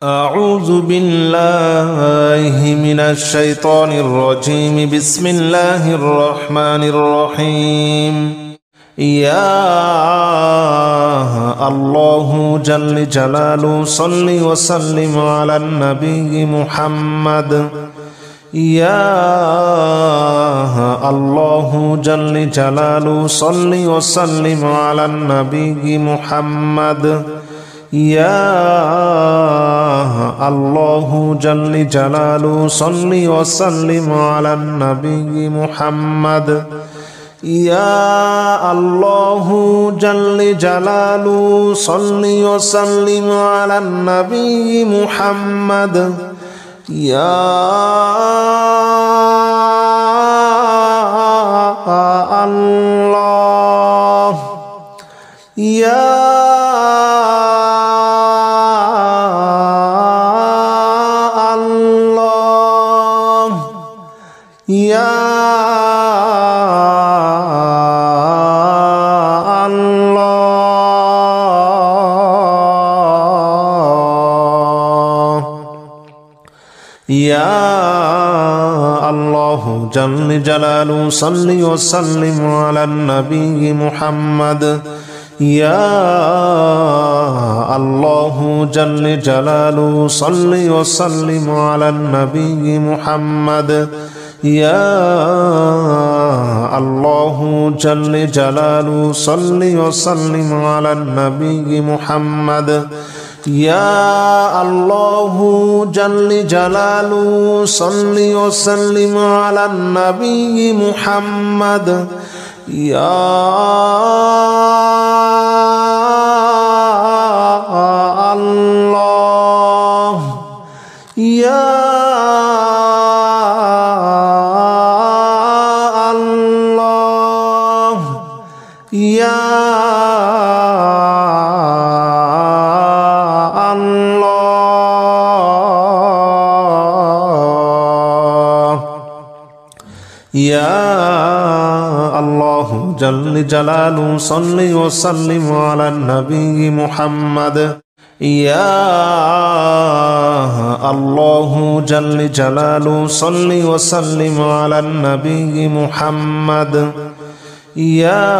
أعوذ بالله من الشيطان الرجيم. بسم الله الرحمن الرحيم. يا الله جل جلاله صل وسلم على النبي محمد. يا الله جل جلاله صل وسلم على النبي محمد. يا الله جل جلاله صل وسلم على النبي محمد. يا الله جل جلاله صل وسلم على النبي محمد. يا الله يا يا الله يا الله جل جلاله صل وسلم على النبي محمد. يا الله جل جلاله صل وسلم على النبي محمد. يا الله جل جلاله صل وسلم على النبي محمد. يا الله جل جلاله صل وسلم على النبي محمد. يا الله يا يا الله يا الله جل جلاله صل وسلم على النبي محمد. يا الله جل جلاله صل وسلم على النبي محمد. يا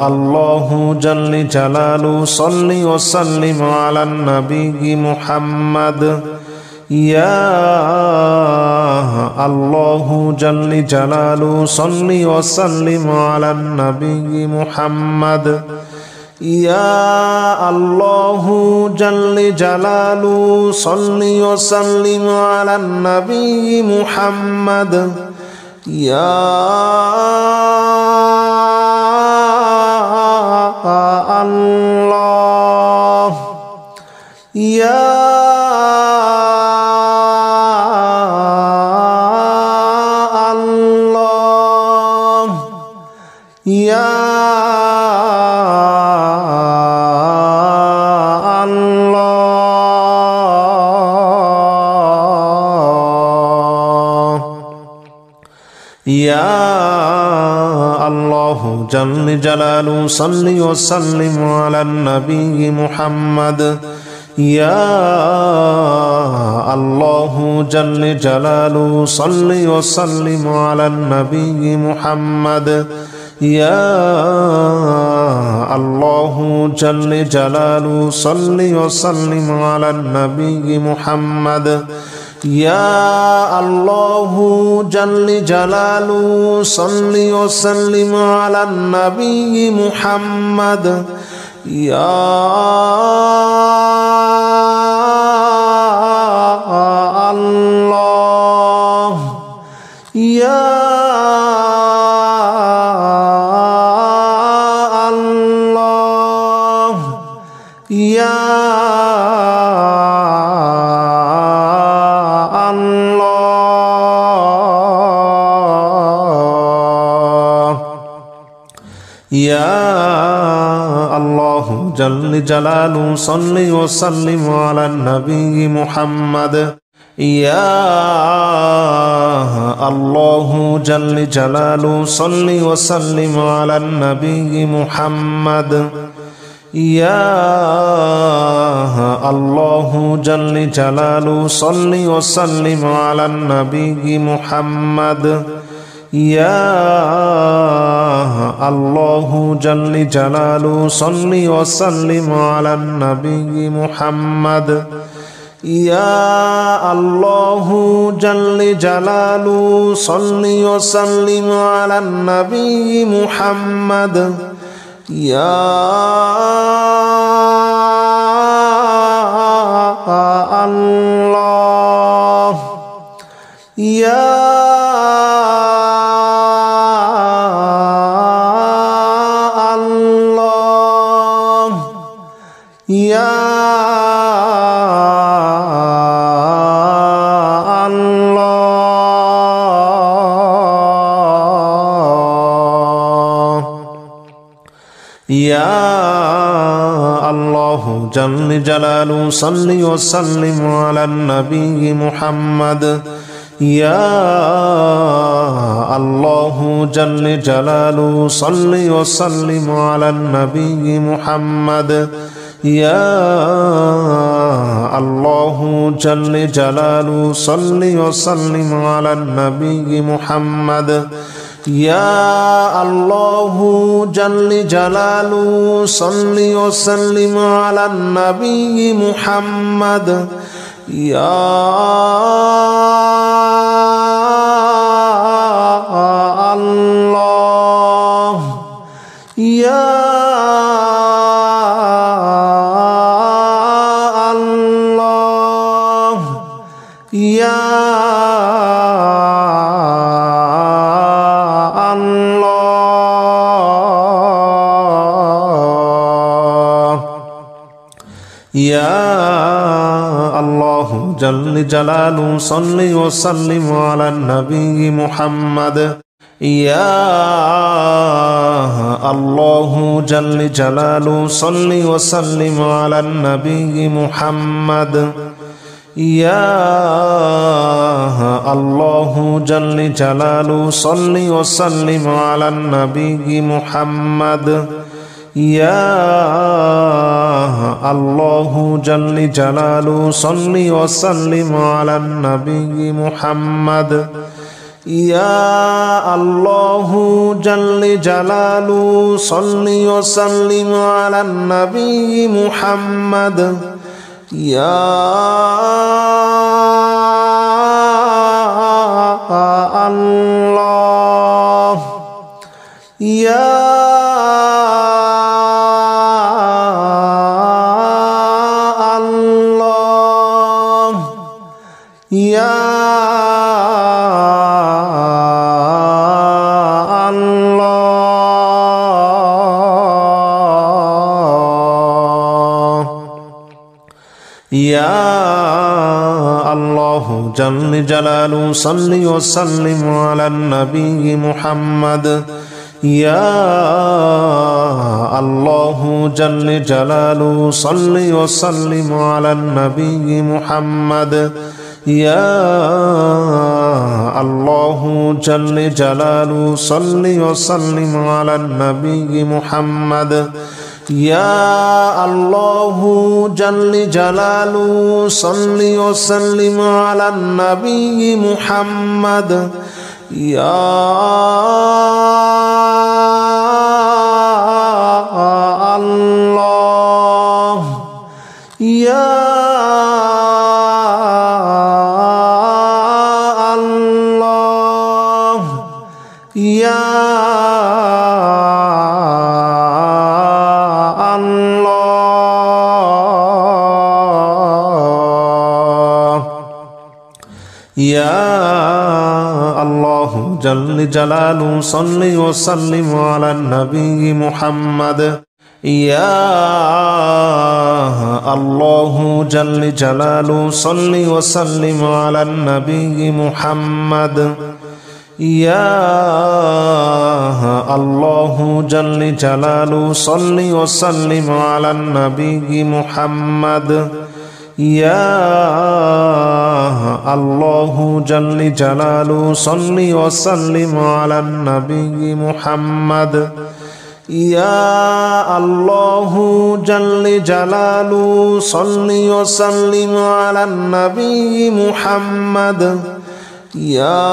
الله جل جلاله صل وسلم على النبي محمد. يا الله جل جلاله صل وسلم على النبي محمد. يا الله جل جلاله صل وسلم على النبي محمد. يا الله يا الله يا يا الله جل جلاله صل وسلم على النبي محمد. يا الله جل جلاله صل وسلم على النبي محمد. يا الله جل جلاله صل وسلم على النبي محمد. يا الله جل جلاله صل وسلم على النبي محمد. يا الله يا الله يا يا الله جل جلاله صل وسلم على النبي محمد. يا الله جل جلاله صل وسلم على النبي محمد. يا الله جل جلاله صل وسلم على النبي محمد يا الله جل جلاله صل وسلم على النبي محمد يا الله جل جلاله صل وسلم على النبي محمد يا الله يا الله يا يا الله جل جلاله صل وسلم على النبي محمد يا الله جل جلاله صل وسلم على النبي محمد يا الله جل جلاله صل وسلم على النبي محمد يا الله جل جلاله صل وسلم على النبي محمد يا الله يا الله يا يا الله جل جلاله صل وسلم على النبي محمد يا الله جل جلاله صل وسلم على النبي محمد يا الله جل جلاله صل وسلم على النبي محمد يا الله جل جلاله صل وسلم على النبي محمد يا الله جل جلاله صل وسلم على النبي محمد يا الله يا يا الله يا الله جل جلاله صل وسلم على النبي محمد يا الله جل جلاله صل وسلم على النبي محمد يا الله جل جلاله صل وسلم على النبي محمد يا الله جل جلاله صل وسلم على النبي محمد يا الله يا الله يا الله يا الله جل جلاله صل وسلم على النبي محمد يا الله جل جلاله صل وسلم على النبي محمد يا الله جل جلاله صل وسلم على النبي محمد يا الله جل جلاله صل وسلم على النبي محمد يا الله جل جلاله صل وسلم على النبي محمد يا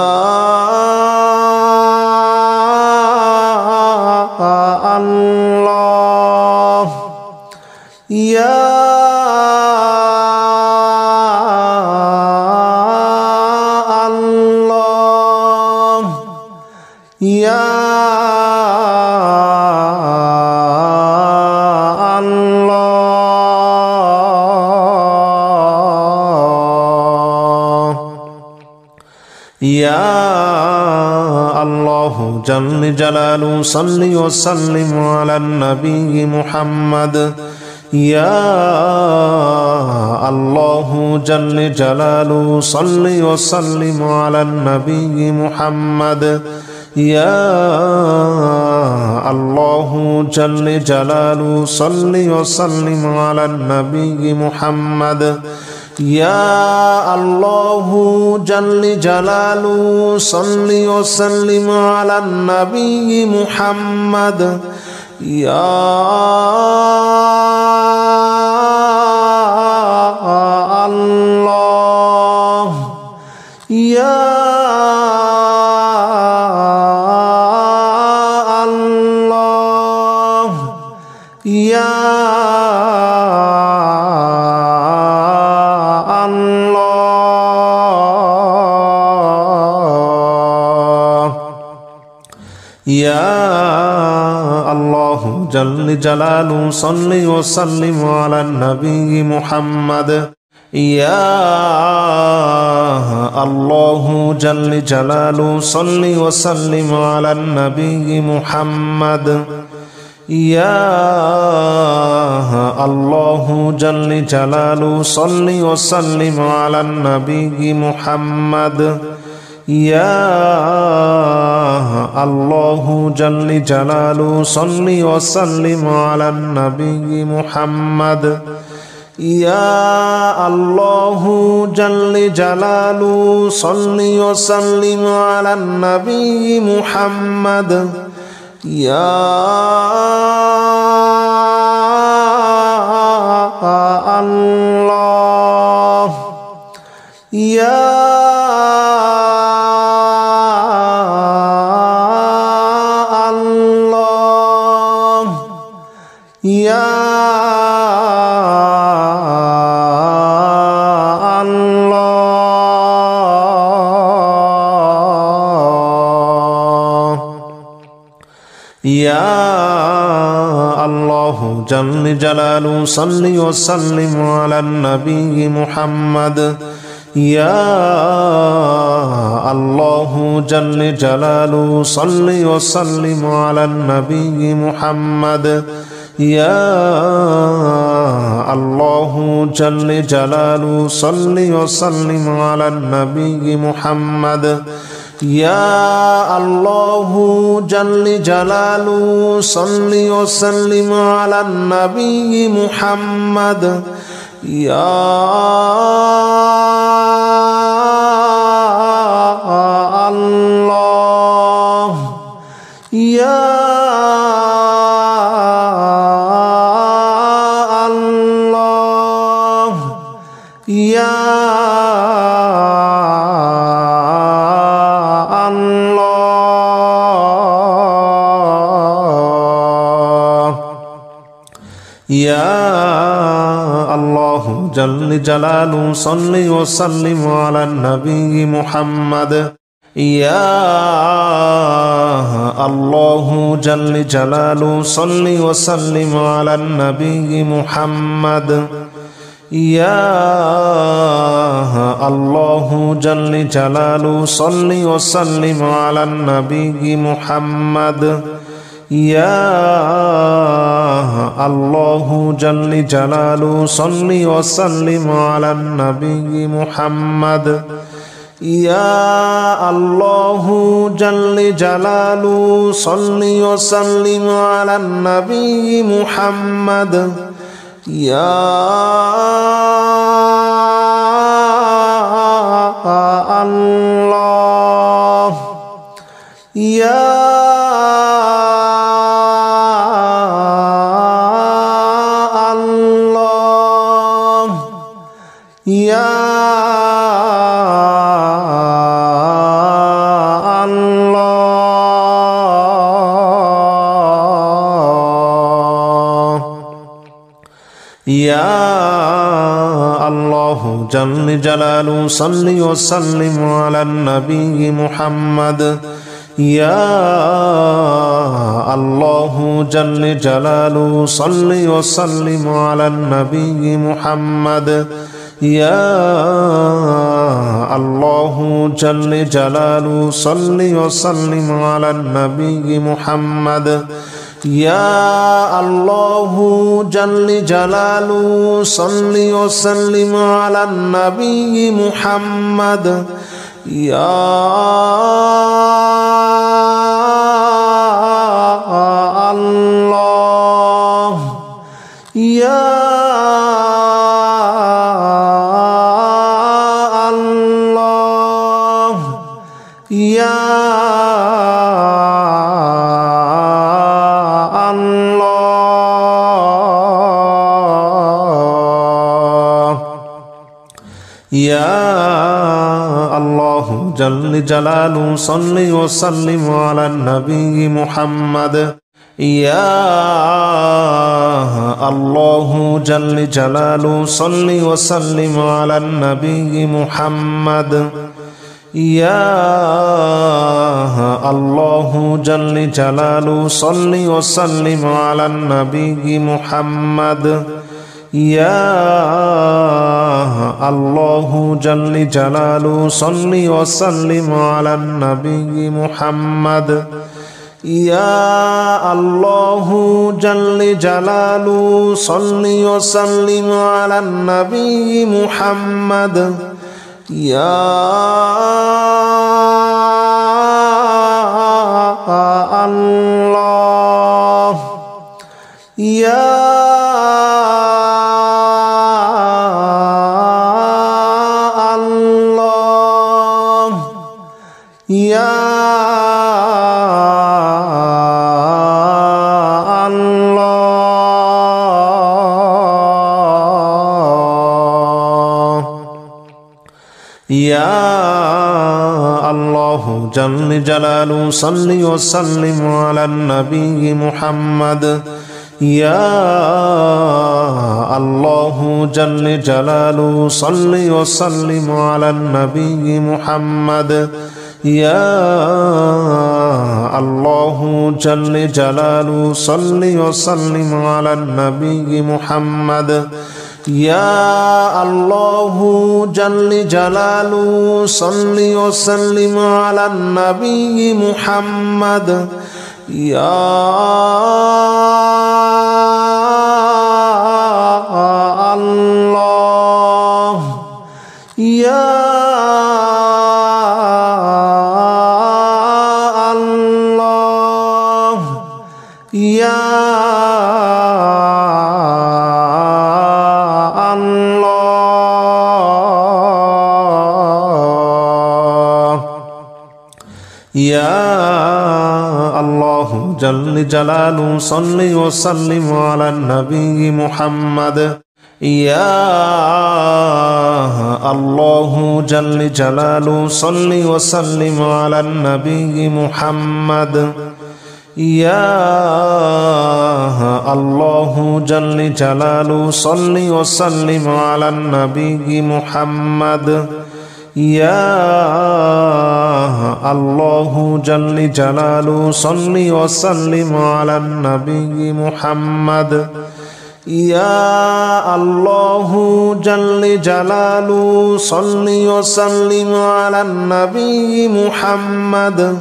الله يا الله يا يا الله جل جلاله صل وسلم على النبي محمد يا الله جل جلاله صل وسلم على النبي محمد يا الله جل جلاله صل وسلم على النبي محمد يا الله جل جلاله صل وسلم على النبي محمد يا الله يا الله يا يا الله جل جلاله صل وسلم على النبي محمد يا الله جل جلاله صل وسلم على النبي محمد يا الله جل جلاله صل وسلم على النبي محمد يا الله جل جلاله صل وسلم على النبي محمد يا الله جل جلاله صل وسلم على النبي محمد يا الله يا يا الله يا الله جل جلاله صل وسلم على النبي محمد يا الله جل جلاله صل وسلم على النبي محمد يا الله جل جلاله صل وسلم على النبي محمد يا الله جل جلاله صل وسلم على النبي محمد يا الله يا يا الله يا الله جل جلاله صل وسلم على النبي محمد يا الله جل جلاله صل وسلم على النبي محمد يا الله جل جلاله صل وسلم على النبي محمد يا الله جل جلاله صل وسلم على النبي محمد يا الله جل جلاله صل وسلم على النبي محمد يا الله يا يا الله يا الله جل جلاله صل وسلم على النبي محمد يا الله جل جلاله صل وسلم على النبي محمد يا الله جل جلاله صل وسلم على النبي محمد يا الله جل جلاله صل وسلم على النبي محمد يا الله يا الله يا يا الله جل جلاله صل وسلم على النبي محمد يا الله جل جلاله صل وسلم على النبي محمد يا الله جل جلاله صل وسلم على النبي محمد يا الله جل جلاله صل وسلم على النبي محمد يا الله جل جلاله صل وسلم على النبي محمد يا الله يا يا الله يا الله جل جلاله صل وسلم على النبي محمد يا الله جل جلاله صل وسلم على النبي محمد يا الله جل جلاله صل وسلم على النبي محمد يا الله جل جلاله صل وسلم على النبي محمد يا الله يا يا الله يا الله جل جلاله صل وسلم على النبي محمد يا الله جل جلاله صل وسلم على النبي محمد يا الله جل جلاله صل وسلم على النبي محمد يا الله جل جلاله صل وسلم على النبي محمد يا الله جل جلاله صل وسلم على النبي محمد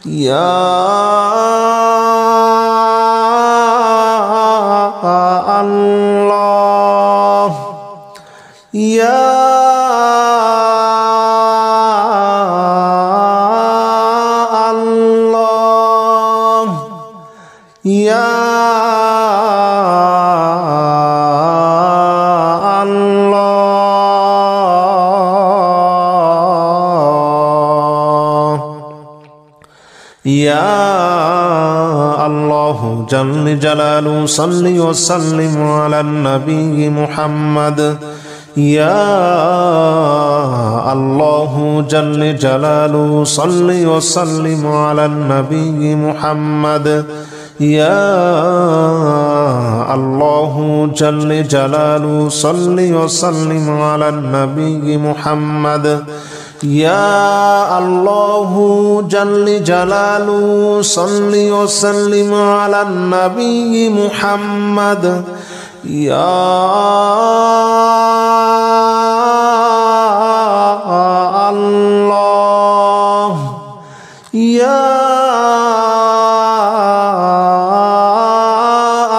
يا الله يا الله يا يا الله جل جلاله صل وسلم على النبي محمد يا الله جل جلاله صل وسلم على النبي محمد يا الله جل جلاله صل وسلم على النبي محمد يا الله جل جلاله صل وسلم على النبي محمد يا الله يا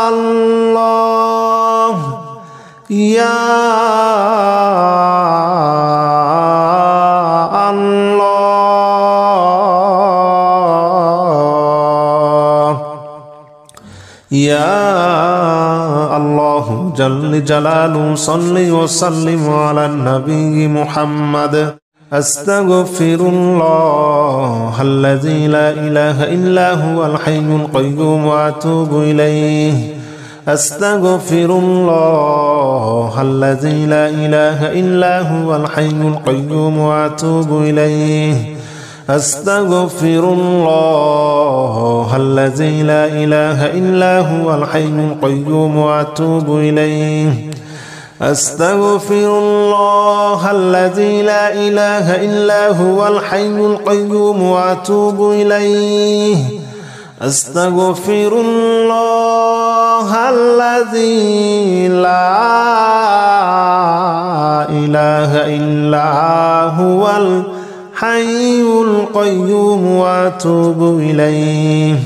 الله يا يا الله جل جلاله صل وسلم على النبي محمد أستغفر الله الذي لا إله إلا هو الحي القيوم وأتوب إليه أستغفر الله الذي لا إله إلا هو الحي القيوم وأتوب إليه أستغفر الله الذي لا إله إلا هو الحي القيوم وأتوب إليه أستغفر الله الذي لا إله إلا هو الحي القيوم وأتوب إليه أستغفر الله الذي لا إله إلا هو الحي القيوم وأتوب إليه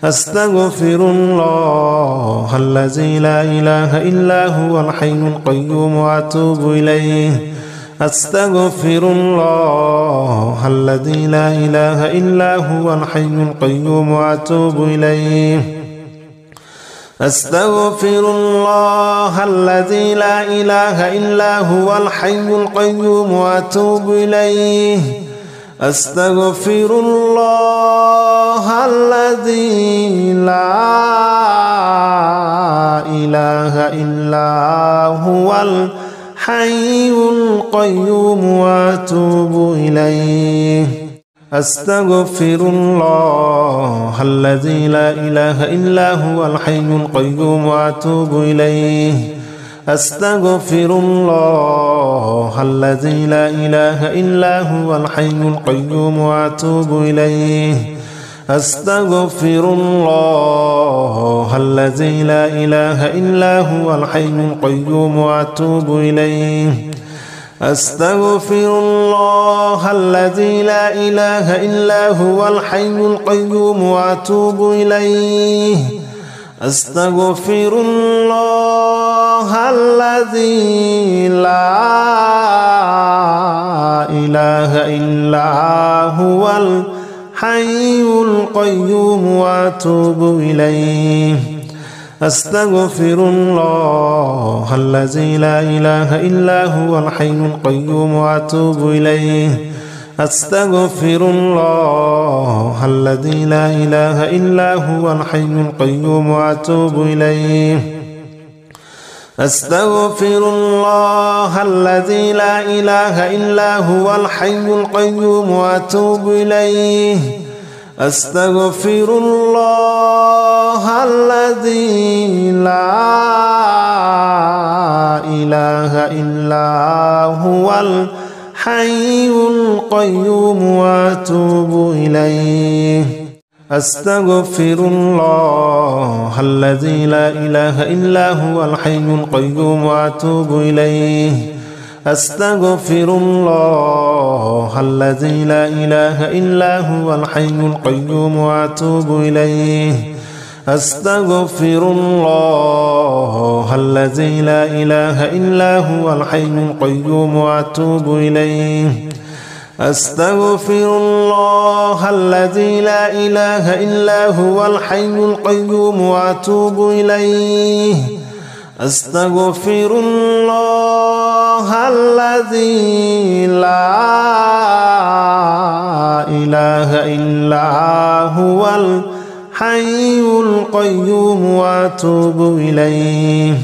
أستغفر الله الذي لا إله إلا هو الحي القيوم وأتوب إليه أستغفر الله الذي لا إله إلا هو الحي القيوم وأتوب إليه أستغفر الله الذي لا إله إلا هو الحي القيوم وأتوب إليه أستغفر الله الذي لا إله إلا هو الحي القيوم وأتوب إليه أستغفر الله الذي لا إله إلا هو الحي القيوم وأتوب إليه أستغفر الله الذي لا إله إلا هو الحي القيوم وأتوب إليه أستغفر الله الذي لا إله إلا هو الحي القيوم وأتوب إليه أستغفر الله الذي لا إله إلا هو الحي القيوم وأتوب إليه أستغفر الله الذي لا إله إلا هو الحي القيوم وأتوب إليه أستغفر الله الذي لا إله إلا هو الحي القيوم وأتوب إليه أستغفر الله الذي لا إله إلا هو الحي القيوم وأتوب إليه أستغفر الله الذي لا إله إلا هو الحي القيوم وأتوب إليه أستغفر الله الذي لا إله إلا هو الحي القيوم وأتوب إليه أستغفر الله الذي لا إله إلا هو الحي القيوم وأتوب إليه أستغفر الله الذي لا إله إلا هو الحي القيوم وأتوب إليه أستغفر الله الذي لا إله إلا هو الحي القيوم وأتوب إليه أستغفر الله الذي لا إله إلا هو الحي القيوم وأتوب إليه أستغفر الله الذي لا إله إلا هو الحي القيوم وأتوب إليه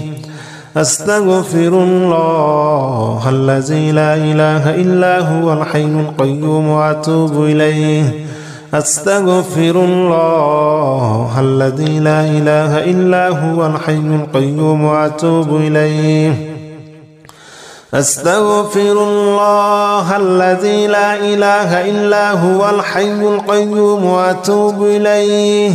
أستغفر الله الذي لا إله إلا هو الحي القيوم وأتوب إليه أستغفر الله الذي لا إله إلا هو الحي القيوم وأتوب إليه أستغفر الله الذي لا إله إلا هو الحي القيوم وأتوب إليه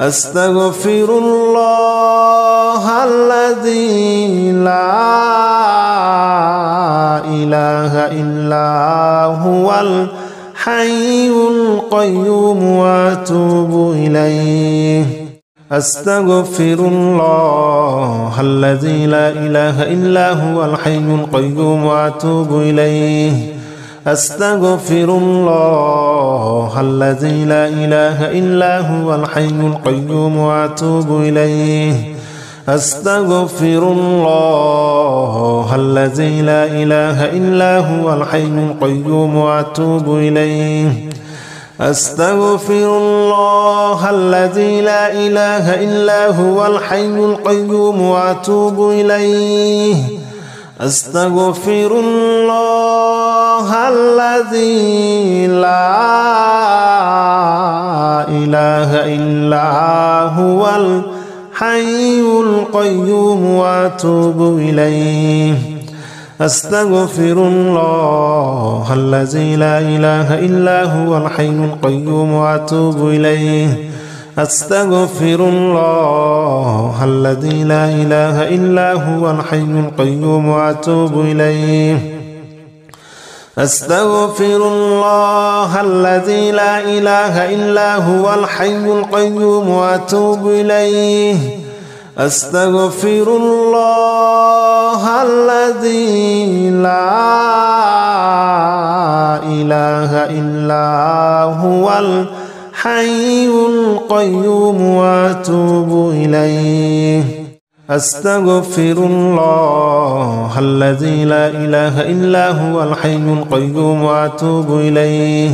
أستغفر الله الذي لا إله إلا هو الحي القيوم وأتوب إليه أستغفر الله الذي لا إله إلا هو الحي القيوم وأتوب إليه أستغفر الله الذي لا إله إلا هو الحي القيوم وأتوب إليه أستغفر الله الذي لا إله إلا هو الحي القيوم وأتوب إليه أستغفر الله الذي لا إله إلا هو الحي القيوم وأتوب إليه أستغفر الله الذي لا إله إلا هو الحي القيوم وأتوب إليه أستغفر الله الذي لا إله إلا هو الحي القيوم وأتوب إليه أستغفر الله الذي لا إله إلا هو الحي القيوم وأتوب إليه أستغفر الله الذي لا إله إلا هو الحي القيوم وأتوب إليه أستغفر الله الذي لا إله إلا هو الحي القيوم وأتوب إليه أستغفر الله الذي لا إله إلا هو الحي القيوم وأتوب إليه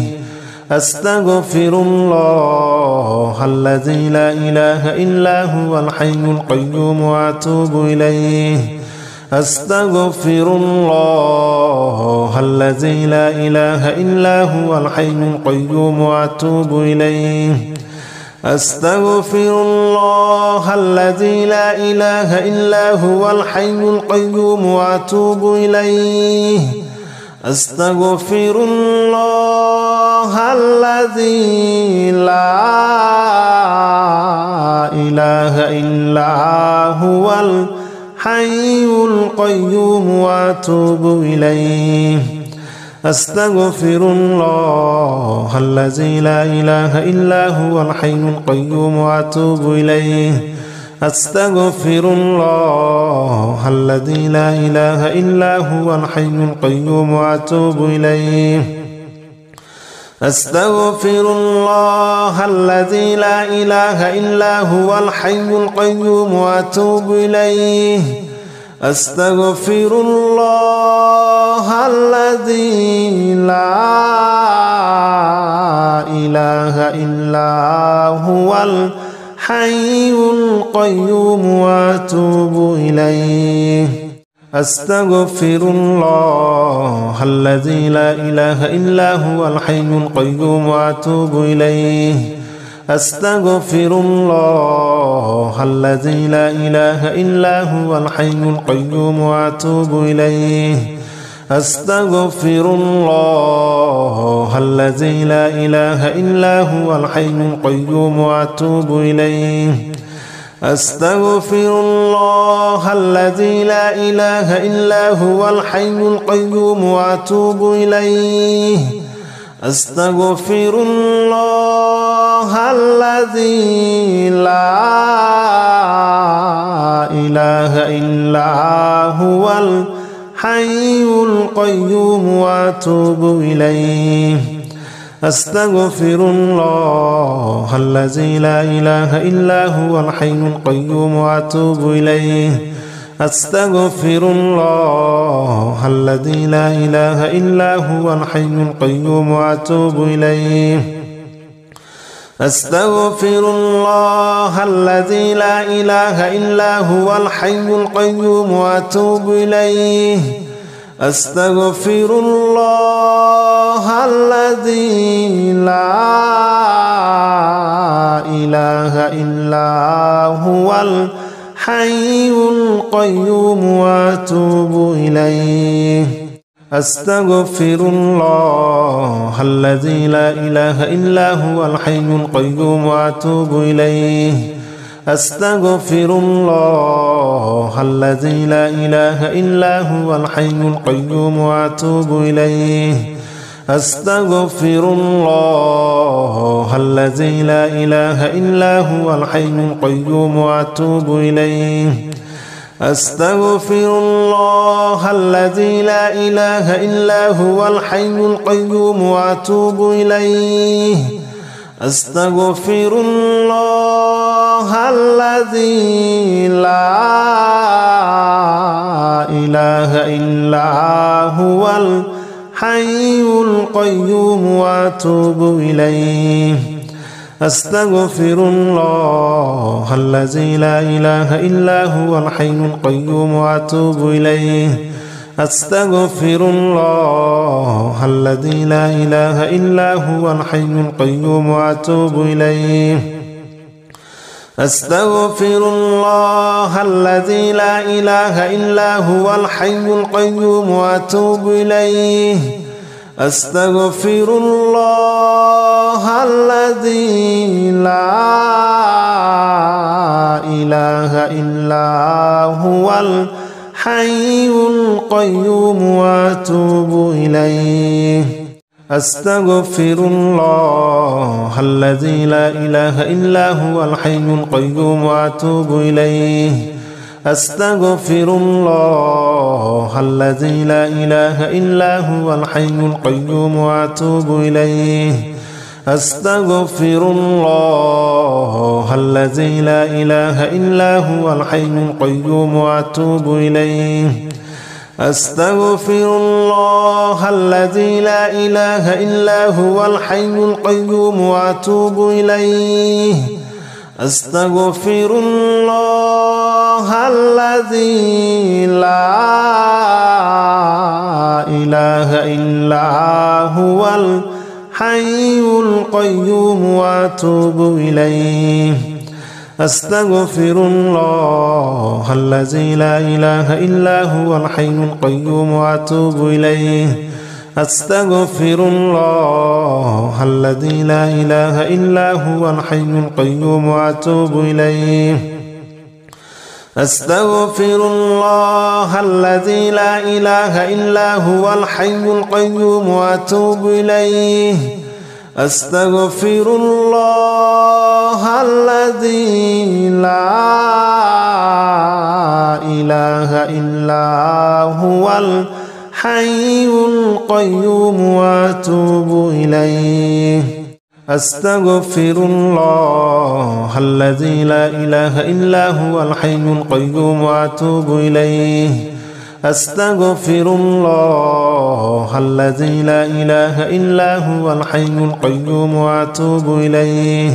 أستغفر الله الذي لا إله إلا هو الحي القيوم وأتوب إليه أستغفر الله الذي لا إله إلا هو الحي القيوم وأتوب إليه أستغفر الله الذي لا إله إلا هو الحي القيوم وأتوب إليه أستغفر الله الذي لا إله إلا هو الحي القيوم وأتوب إليه أستغفر الله الذي لا إله إلا هو الحي القيوم وأتوب إليه أستغفر الله الذي لا إله إلا هو الحي القيوم وأتوب إليه أستغفر الله الذي لا إله إلا هو الحي القيوم وأتوب إليه أستغفر الله الذي لا إله إلا هو الحي القيوم وأتوب إليه أستغفر الله الذي لا إله إلا هو الحي القيوم وأتوب إليه أستغفر الله الذي لا إله إلا هو الحي القيوم وأتوب إليه أستغفر الله الذي لا إله إلا هو الحي القيوم وأتوب إليه أستغفر الله الذي لا إله إلا هو الحي القيوم وأتوب إليه أستغفر الله الذي لا إله إلا هو الحي القيوم وأتوب إليه أستغفر الله الذي لا إله إلا هو الحي القيوم وأتوب إليه أستغفر الله الذي لا إله إلا هو الحي القيوم وأتوب إليه أستغفر الله الذي لا إله إلا هو الحي القيوم وأتوب إليه. أستغفر الله الذي لا إله إلا هو الحي القيوم وأتوب إليه. أستغفر الله الذي لا إله إلا هو الحي القيوم وأتوب إليه. أستغفر الله الذي لا إله إلا هو الحي القيوم وأتوب إليه. أستغفر الله الذي لا إله إلا هو الحي القيوم وأتوب إليه. أستغفر الله الذي لا إله إلا هو الحي القيوم وأتوب إليه. أستغفر الله الذي لا إله إلا هو الحي القيوم وأتوب إليه. أستغفر الله الذي لا إله إلا هو الحي القيوم وأتوب إليه. أستغفر الله الذي لا إله إلا هو الحي القيوم وأتوب إليه. أستغفر الله الذي لا إله إلا هو الحي القيوم وأتوب إليه. أستغفر الله الذي لا إله إلا هو الحي القيوم وأتوب إليه. أستغفر الله الذي لا إله إلا هو الحي القيوم وأتوب إليه. أستغفر الله الذي لا إله إلا هو الحي القيوم وأتوب إليه. أستغفر الله الذي لا إله إلا هو الحي القيوم وأتوب إليه. أستغفر الله الذي لا إله إلا هو الحي القيوم وأتوب إليه. أستغفر الله الذي لا إله إلا هو الحي القيوم وأتوب إليه. أستغفر الله الذي لا إله إلا هو الحي القيوم وأتوب إليه. أستغفر الله الذي لا إله إلا هو الحي القيوم وأتوب إليه. أستغفر الله الذي لا إله إلا هو الحي القيوم وأتوب إليه. أستغفر الله الذي لا إله إلا هو الحي القيوم وأتوب إليه. أستغفر الله الذي لا إله إلا هو الحي القيوم وأتوب إليه. أستغفر الله الذي لا إله إلا هو الحي القيوم وأتوب إليه.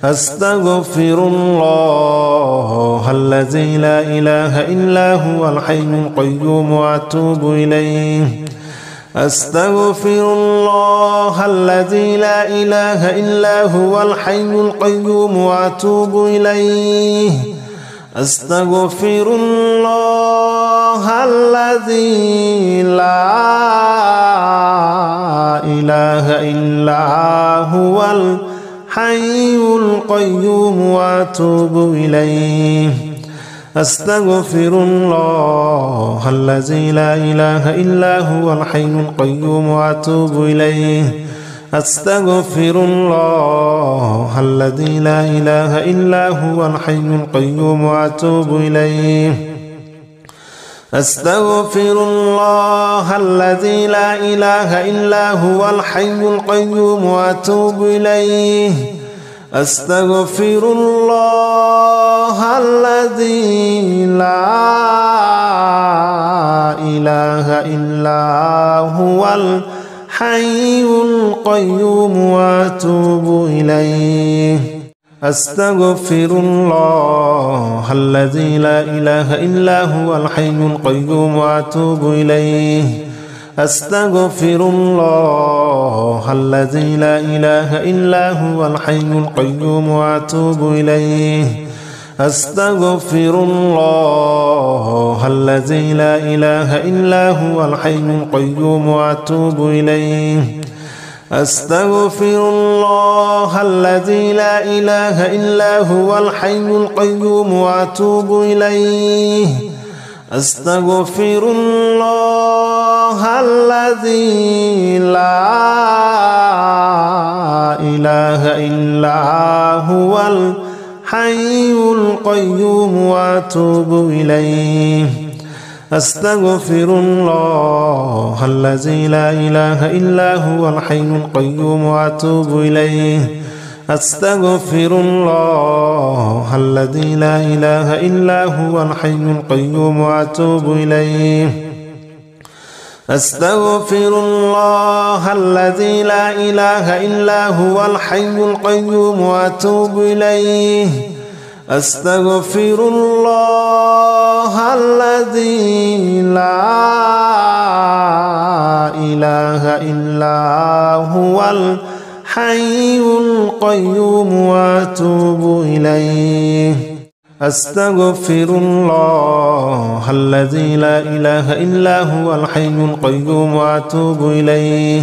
أستغفر الله الذي لا إله إلا هو الحي القيوم وأتوب إليه. أستغفر الله الذي لا إله إلا هو الحي القيوم وأتوب إليه. أستغفر الله الذي لا إله إلا هو الحي القيوم وأتوب إليه. أستغفر الله الذي لا إله إلا هو الحي القيوم وأتوب إليه. أستغفر الله الذي لا إله إلا هو الحي القيوم وأتوب إليه. أستغفر الله الذي لا إله إلا هو الحي القيوم وأتوب إليه. أستغفر الله الذي لا إله إلا هو الحي القيوم وأتوب إليه أستغفر الله الذي لا إله إلا هو الحي القيوم وأتوب إليه أستغفر الله الذي لا إله إلا هو الحي القيوم وأتوب إليه أستغفر الله الذي لا إله إلا هو الحي القيوم وأتوب إليه أستغفر الله الذي لا إله إلا هو الحي القيوم وأتوب إليه أستغفر الله الذي لا إله إلا هو الحي القيوم وأتوب إليه أستغفر الله الذي لا إله إلا هو الحي القيوم وأتوب إليه أستغفر الله الذي لا إله إلا هو الحي القيوم وأتوب إليه أستغفر الله الذي لا إله إلا هو الحي القيوم وأتوب إليه أستغفر الله الذي لا إله إلا هو الحي القيوم وأتوب إليه أستغفر الله الذي لا إله إلا هو الحي القيوم وأتوب إليه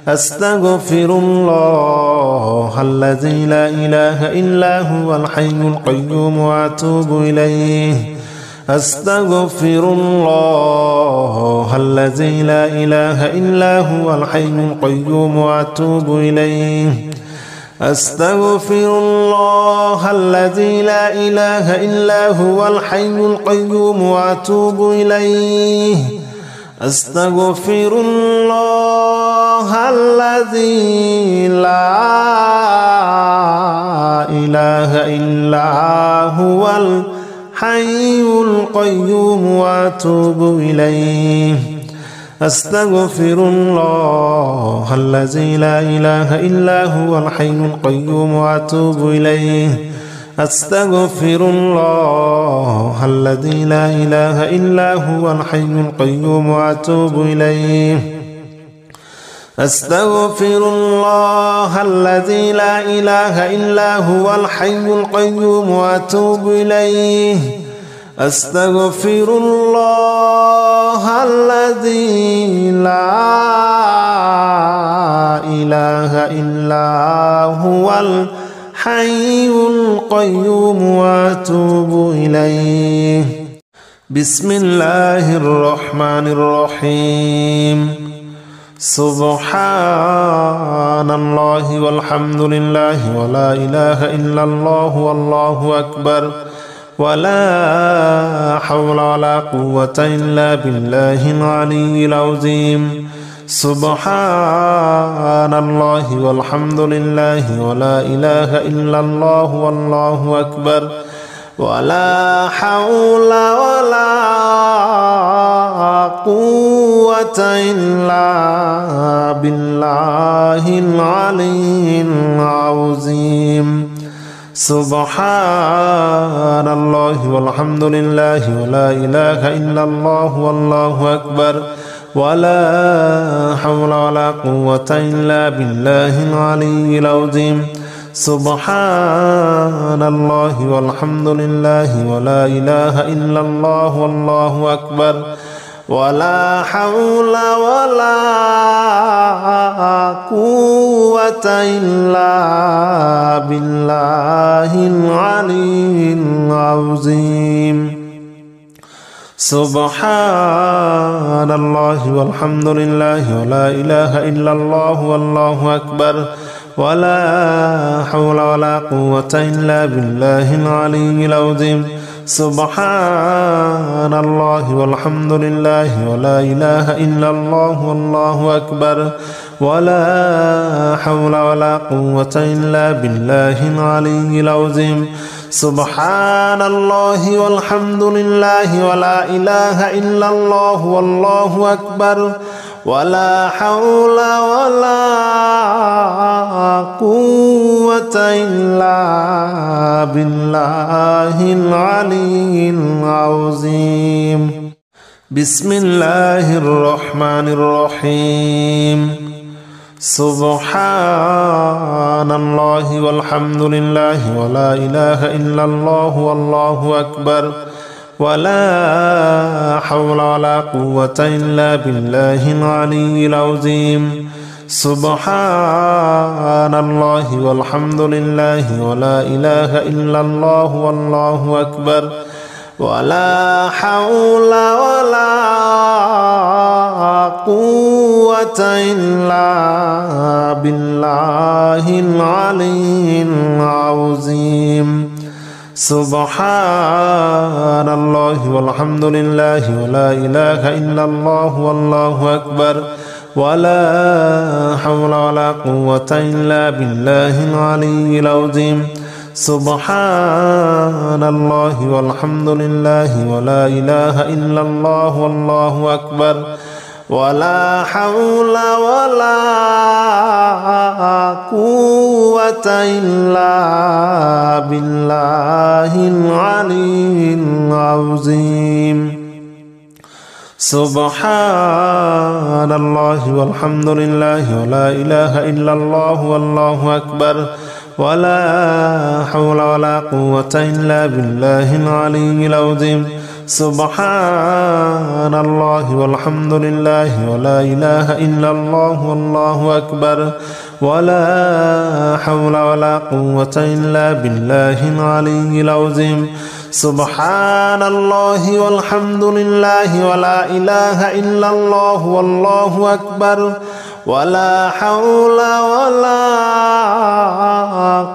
أستغفر الله الذي لا إله إلا هو الحي القيوم وأتوب إليه أستغفر الله الذي لا إله إلا هو الحي القيوم وأتوب إليه أستغفر الله الذي لا إله إلا هو الحي القيوم وأتوب إليه أستغفر الله الذي لا إله إلا هو الحي القيوم وأتوب إليه أستغفر الله الذي لا إله إلا هو الحي القيوم وأتوب إليه أستغفر الله الذي لا إله إلا هو الحي القيوم وأتوب إليه أستغفر الله الذي لا إله إلا هو الحي القيوم وأتوب إليه أستغفر الله الذي لا إله إلا هو الحي القيوم وأتوب إليه بسم الله الرحمن الرحيم سبحان الله والحمد لله ولا إله إلا الله والله أكبر ولا حول ولا قوة إلا بالله العلي العظيم سبحان الله والحمد لله ولا إله إلا الله والله أكبر ولا حول ولا قوة إلا بالله العلي العظيم سبحان الله والحمد لله ولا إله إلا الله والله أكبر ولا حول ولا قوة إلا بالله العلي العظيم سبحان الله والحمد لله ولا إله إلا الله والله أكبر ولا حول ولا قوة إلا بالله العلي العظيم سبحان الله والحمد لله ولا إله إلا الله والله أكبر ولا حول ولا قوة إلا بالله العلي العظيم سبحان الله والحمد لله ولا إله إلا الله والله أكبر ولا حول ولا قوة إلا بالله العلي العظيم سبحان الله والحمد لله ولا إله إلا الله والله أكبر ولا حول ولا قوة إلا بالله العلي العظيم. بسم الله الرحمن الرحيم. سبحان الله والحمد لله ولا إله إلا الله والله أكبر ولا حول ولا قوة إلا بالله العلي العظيم. سبحان الله والحمد لله ولا إله إلا الله والله أكبر ولا حول ولا قوة إلا بالله العلي العظيم. سبحان الله والحمد لله ولا إله إلا الله والله أكبر ولا حول ولا قوة إلا بالله العلي العظيم. سبحان الله والحمد لله ولا إله إلا الله والله أكبر ولا حول ولا قوة إلا بالله العلي العظيم. سبحان الله والحمد لله ولا إله إلا الله والله أكبر ولا حول ولا قوة إلا بالله العلي العظيم. سبحان الله والحمد لله ولا إله إلا الله والله أكبر ولا حول ولا قوة إلا بالله العلي العظيم. سبحان الله والحمد لله ولا إله إلا الله والله أكبر ولا حول ولا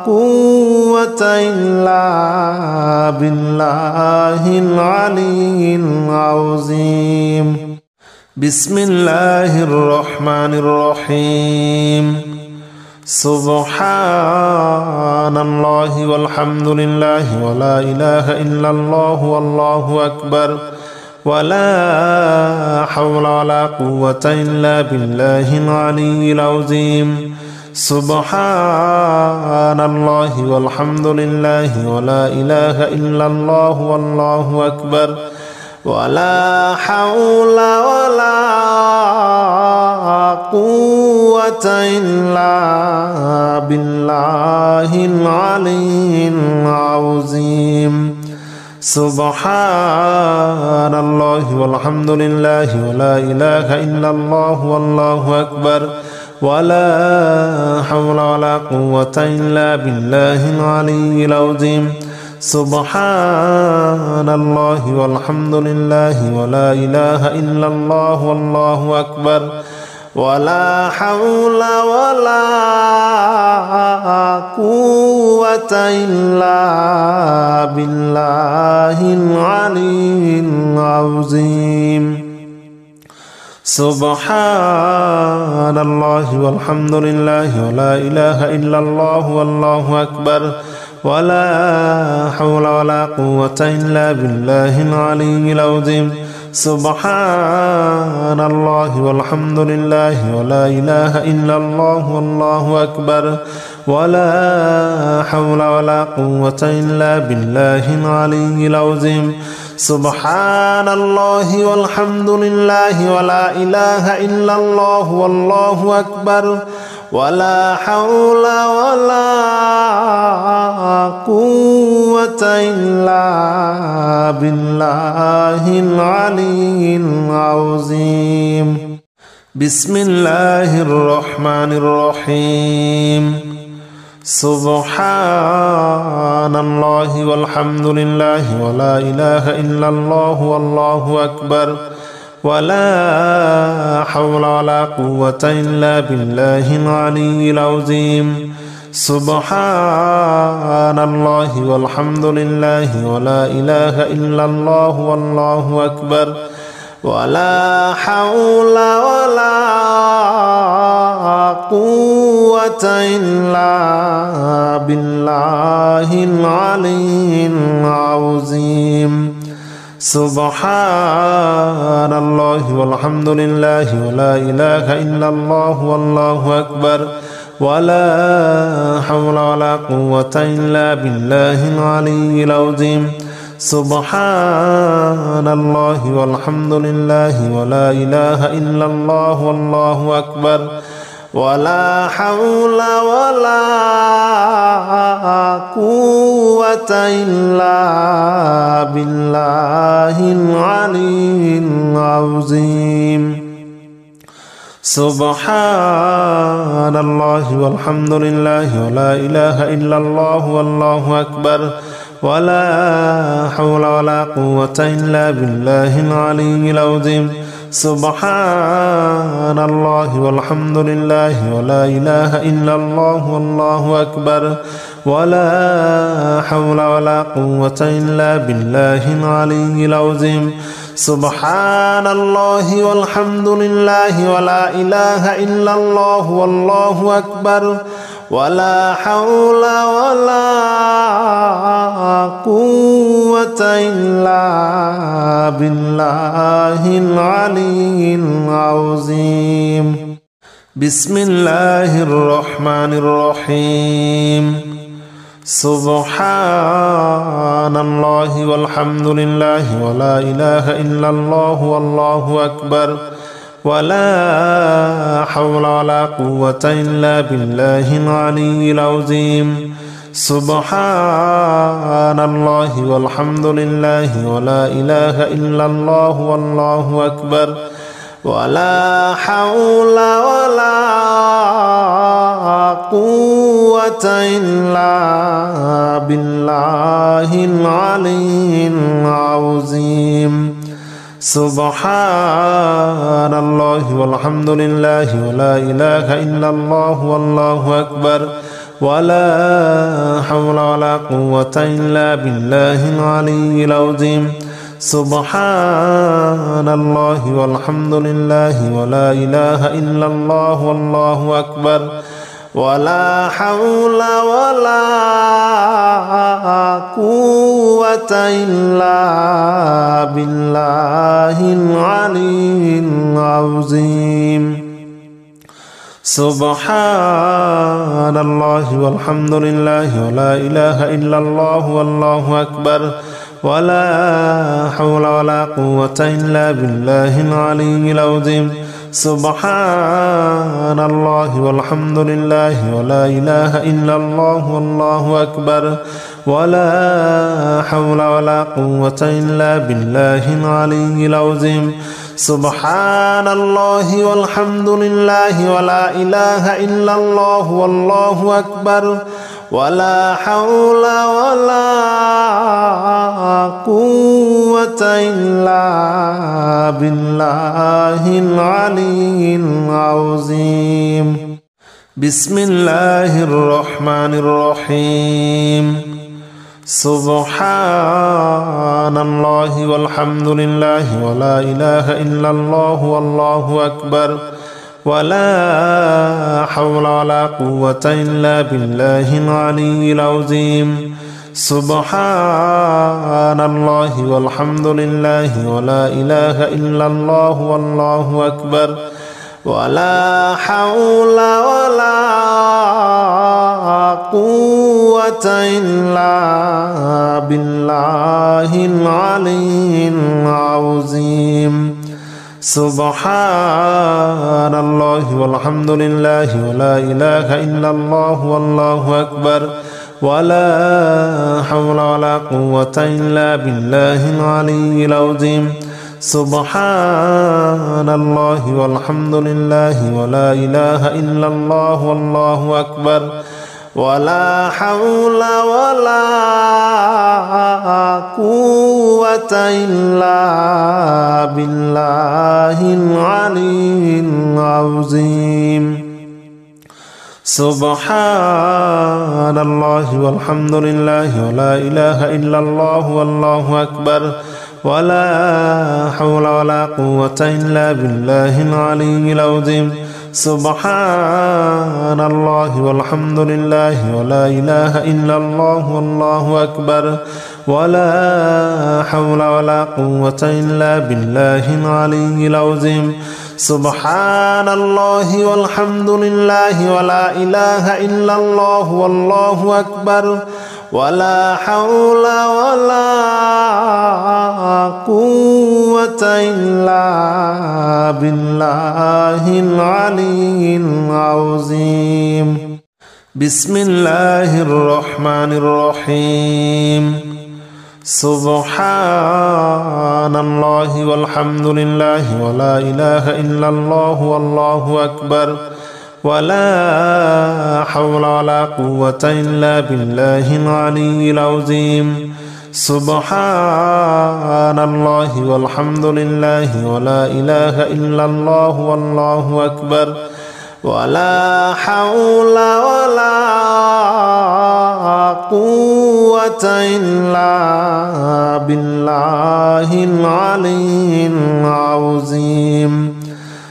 قوة إلا بالله العلي العظيم. بسم الله الرحمن الرحيم. سبحان الله والحمد لله ولا إله إلا الله والله أكبر ولا حول ولا قوة إلا بالله العلي العظيم. سبحان الله والحمد لله ولا إله إلا الله والله أكبر ولا حول ولا قوة إلا بالله العلي العظيم. سبحان الله والحمد لله ولا إله إلا الله والله أكبر ولا حول ولا قوة إلا بالله العلي العظيم. سبحان الله والحمد لله ولا إله إلا الله والله أكبر ولا حول ولا قوة إلا بالله العلي العظيم. سبحان الله والحمد لله ولا إله إلا الله والله أكبر ولا حول ولا قوة إلا بالله العلي العظيم. سبحان الله والحمد لله ولا إله إلا الله والله أكبر ولا حول ولا قوة إلا بالله العلي العظيم. سبحان الله والحمد لله ولا إله إلا الله والله أكبر ولا حول ولا قوة إلا بالله العلي العظيم. بسم الله الرحمن الرحيم. سبحان الله والحمد لله ولا إله إلا الله والله أكبر ولا حول ولا قوة إلا بالله العلي العظيم. سبحان الله والحمد لله ولا إله إلا الله والله أكبر ولا حول ولا قوة إلا بالله العلي العظيم. سبحان الله والحمد لله ولا إله إلا الله والله أكبر ولا حول ولا قوة إلا بالله العلي العظيم سبحان الله والحمد لله ولا إله إلا الله والله أكبر ولا حول ولا قوة إلا بالله العلي العظيم سبحان الله والحمد لله ولا إله إلا الله والله أكبر ولا حول ولا قوة إلا بالله العلي العظيم سبحان الله والحمد لله ولا إله إلا الله والله أكبر ولا حول ولا قوة إلا بالله العلي العظيم سبحان الله والحمد لله ولا إله إلا الله والله أكبر ولا حول ولا قوة إلا بالله العلي العظيم بسم الله الرحمن الرحيم سبحان الله والحمد لله ولا إله إلا الله والله أكبر ولا حول ولا قوة إلا بالله العلي العظيم سبحان الله والحمد لله ولا إله إلا الله والله أكبر ولا حول ولا قوة إلا بالله العلي العظيم سبحان الله والحمد لله ولا إله إلا الله والله أكبر ولا حول ولا قوة إلا بالله العلي العظيم سبحان الله والحمد لله ولا إله إلا الله والله أكبر ولا حول ولا قوة إلا بالله العلي العظيم سبحان الله والحمد لله ولا إله إلا الله والله أكبر ولا حول ولا قوة إلا بالله العلي العظيم سبحان الله والحمد لله ولا إله إلا الله والله أكبر ولا حول ولا قوة إلا بالله العلي العظيم سبحان الله والحمد لله ولا إله إلا الله والله أكبر ولا حول ولا قوة إلا بالله العلي العظيم بسم الله الرحمن الرحيم سبحان الله والحمد لله ولا إله إلا الله والله أكبر ولا حول ولا قوة إلا بالله العلي العظيم سبحان الله والحمد لله ولا إله إلا الله والله أكبر ولا حول ولا قوة إلا بالله العلي العظيم سبحان الله والحمد لله ولا إله إلا الله والله أكبر ولا حول ولا قوة إلا بالله العلي العظيم سبحان الله والحمد لله ولا إله إلا الله والله أكبر ولا حول ولا قوة إلا بالله العلي العظيم سبحان الله والحمد لله ولا إله إلا الله والله أكبر ولا حول ولا قوة إلا بالله العلي العظيم سبحان الله والحمد لله ولا إله إلا الله والله أكبر ولا حول ولا قوة إلا بالله العلي العظيم. سبحان الله والحمد لله ولا إله إلا الله والله أكبر ولا حول ولا قوة إلا بالله العلي العظيم. بسم الله الرحمن الرحيم. سبحان الله والحمد لله ولا إله إلا الله والله أكبر ولا حول ولا قوة إلا بالله العلي العظيم. سبحان الله والحمد لله ولا إله إلا الله والله أكبر ولا حول ولا قوة إلا بالله العلي العظيم.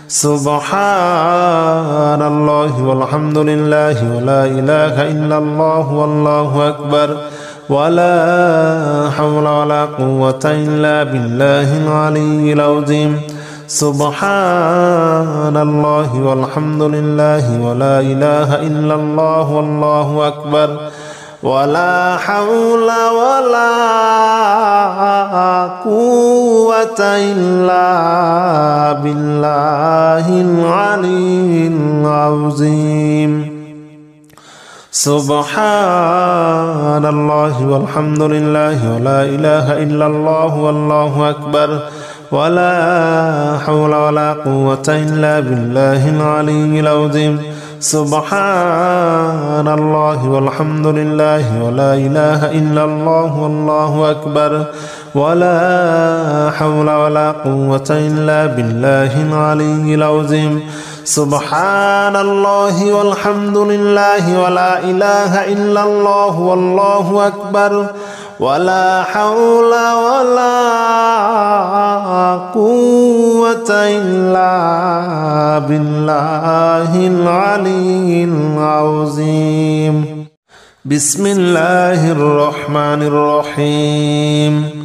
سبحان الله والحمد لله ولا إله إلا الله والله أكبر ولا حول ولا قوة إلا بالله العلي العظيم. سبحان الله والحمد لله ولا إله إلا الله والله أكبر ولا حول ولا قوة إلا بالله العلي العظيم. سبحان الله والحمد لله ولا إله إلا الله والله أكبر ولا حول ولا قوة إلا بالله العلي العظيم. سبحان الله والحمد لله ولا إله إلا الله والله أكبر ولا حول ولا قوة إلا بالله العلي العظيم. سبحان الله والحمد لله ولا إله إلا الله والله أكبر ولا حول ولا قوة إلا بالله العلي العظيم. بسم الله الرحمن الرحيم.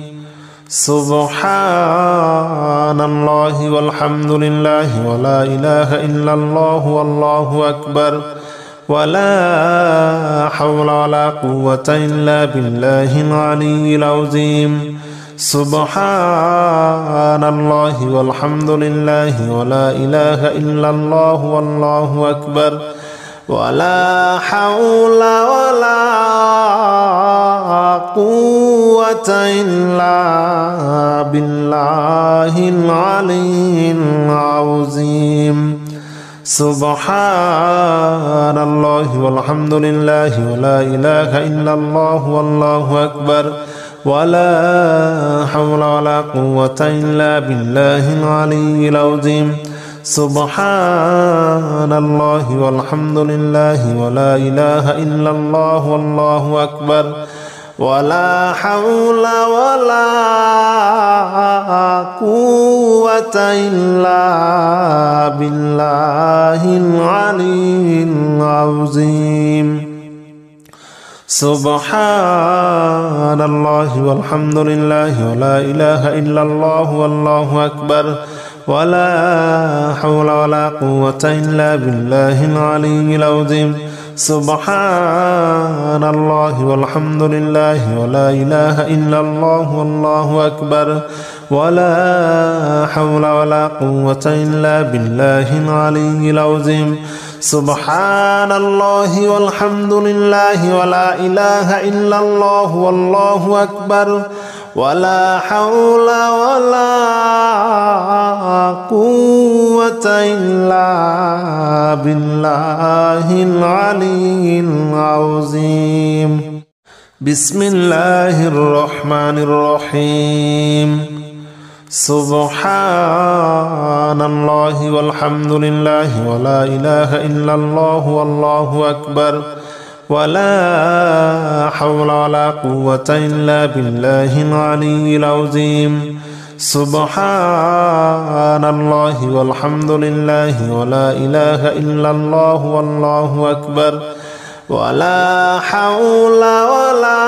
سبحان الله والحمد لله ولا إله إلا الله والله أكبر ولا حول ولا قوة إلا بالله العلي العظيم. سبحان الله والحمد لله ولا إله إلا الله والله أكبر ولا حول ولا قوة إلا بالله العلي العظيم. سبحان الله والحمد لله ولا إله إلا الله والله أكبر ولا حول ولا قوة إلا بالله العلي العظيم. سبحان الله والحمد لله ولا إله إلا الله والله أكبر ولا حول ولا قوة إلا بالله العلي العظيم. سبحان الله والحمد لله ولا إله إلا الله والله أكبر ولا حول ولا قوة إلا بالله العلي العظيم. سبحان الله والحمد لله ولا إله إلا الله والله أكبر ولا حول ولا قوة إلا بالله العلي العظيم. سبحان الله والحمد لله ولا إله إلا الله والله أكبر ولا حول ولا قوة إلا بالله العلي العظيم. بسم الله الرحمن الرحيم. سبحان الله والحمد لله ولا إله إلا الله والله أكبر ولا حول ولا قوة إلا بالله العلي العظيم. سبحان الله والحمد لله ولا إله إلا الله والله أكبر ولا حول ولا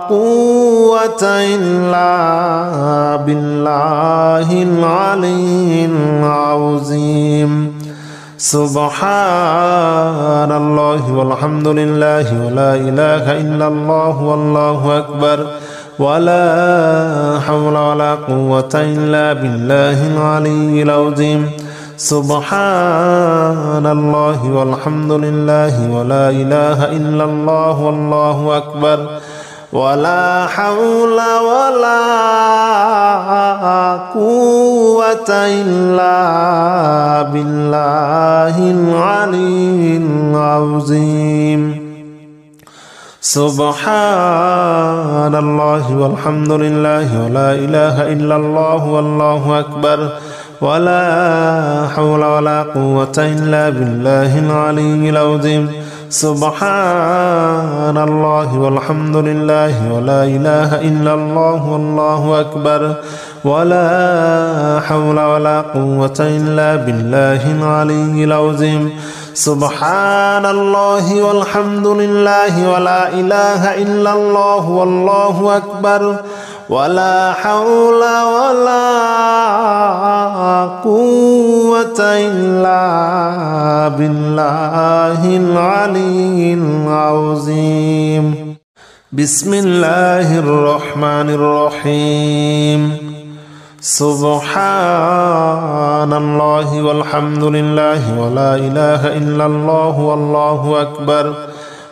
قوة إلا بالله العلي العظيم سبحان الله والحمد لله ولا إله إلا الله والله أكبر ولا حول ولا قوة إلا بالله العلي العظيم سبحان الله والحمد لله ولا إله إلا الله والله أكبر ولا حول ولا قوة إلا بالله العلي العظيم سبحان الله والحمد لله ولا إله إلا الله والله أكبر ولا حول ولا قوة إلا بالله العلي العظيم سبحان الله والحمد لله ولا إله إلا الله والله أكبر ولا حول ولا قوة إلا بالله العلي العظيم سبحان الله والحمد لله ولا إله إلا الله والله أكبر ولا حول ولا قوة إلا بالله العلي العظيم بسم الله الرحمن الرحيم سبحان الله والحمد لله ولا إله إلا الله والله أكبر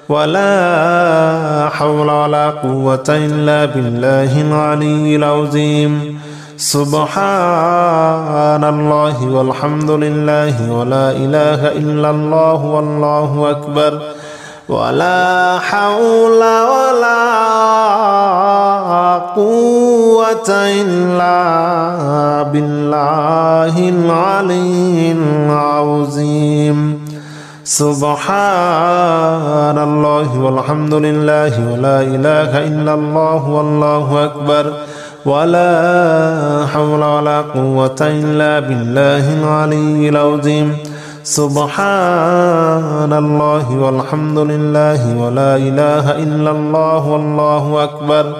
ولا حول ولا قوة إلا بالله العلي العظيم سبحان الله والحمد لله ولا إله إلا الله والله أكبر ولا حول ولا قوة إلا بالله العلي العظيم سبحان الله والحمد لله ولا إله إلا الله والله أكبر ولا حول ولا قوة إلا بالله العلي العظيم سبحان الله والحمد لله ولا إله إلا الله والله أكبر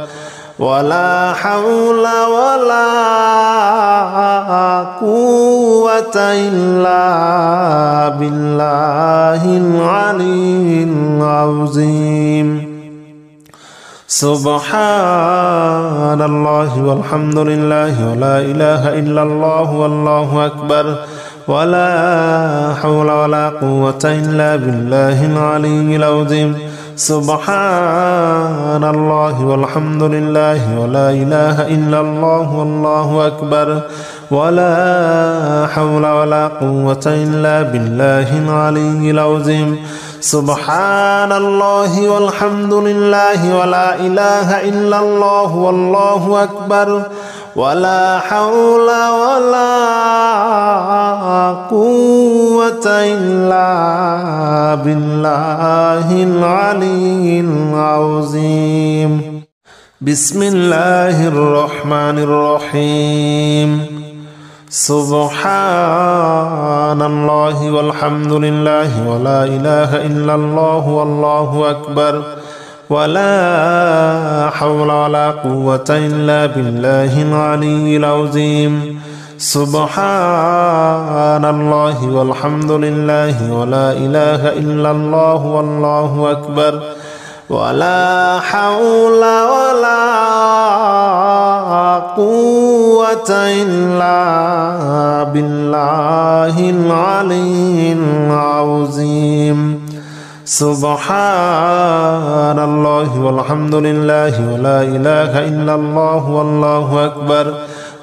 ولا حول ولا قوة إلا بالله العلي العظيم سبحان الله والحمد لله ولا إله إلا الله والله أكبر ولا حول ولا قوة إلا بالله العلي العظيم سبحان الله والحمد لله ولا إله إلا الله والله أكبر ولا حول ولا قوة إلا بالله العلي العظيم سبحان الله والحمد لله ولا إله إلا الله والله أكبر ولا حول ولا قوة إلا بالله العلي العظيم بسم الله الرحمن الرحيم سبحان الله والحمد لله ولا إله إلا الله والله أكبر ولا حول ولا قوة إلا بالله العلي العظيم سبحان الله والحمد لله ولا إله إلا الله والله أكبر ولا حول ولا قوة إلا بالله العلي العظيم سبحان الله والحمد لله ولا إله إلا الله والله أكبر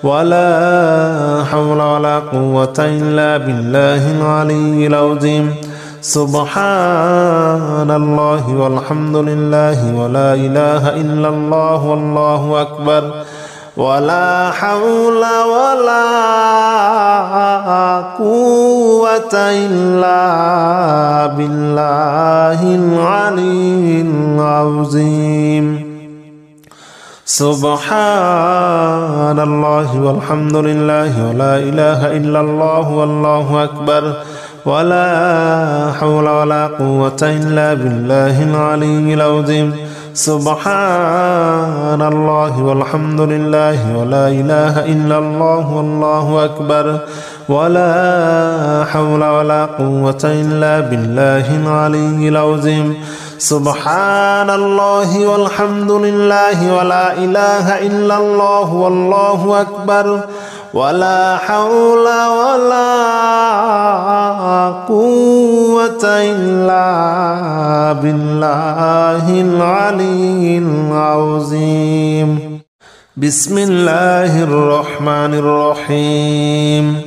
ولا حول ولا قوة إلا بالله العلي العظيم سبحان الله والحمد لله ولا إله إلا الله والله أكبر ولا حول ولا قوة إلا بالله العلي العظيم سبحان الله والحمد لله ولا إله إلا الله والله أكبر ولا حول ولا قوة إلا بالله العلي العظيم سبحان الله والحمد لله ولا إله إلا الله والله أكبر ولا حول ولا قوة إلا بالله العلي العظيم سبحان الله والحمد لله ولا إله إلا الله والله أكبر ولا حول ولا قوة إلا بالله العلي العظيم بسم الله الرحمن الرحيم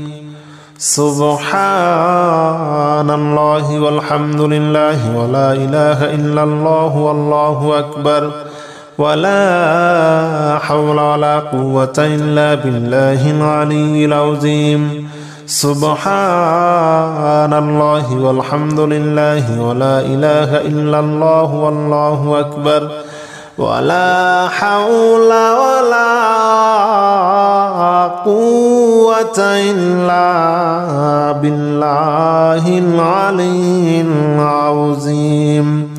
سبحان الله والحمد لله ولا إله إلا الله والله أكبر ولا حول ولا قوة إلا بالله العلي العظيم سبحان الله والحمد لله ولا إله إلا الله والله أكبر ولا حول ولا قوة إلا بالله العلي العظيم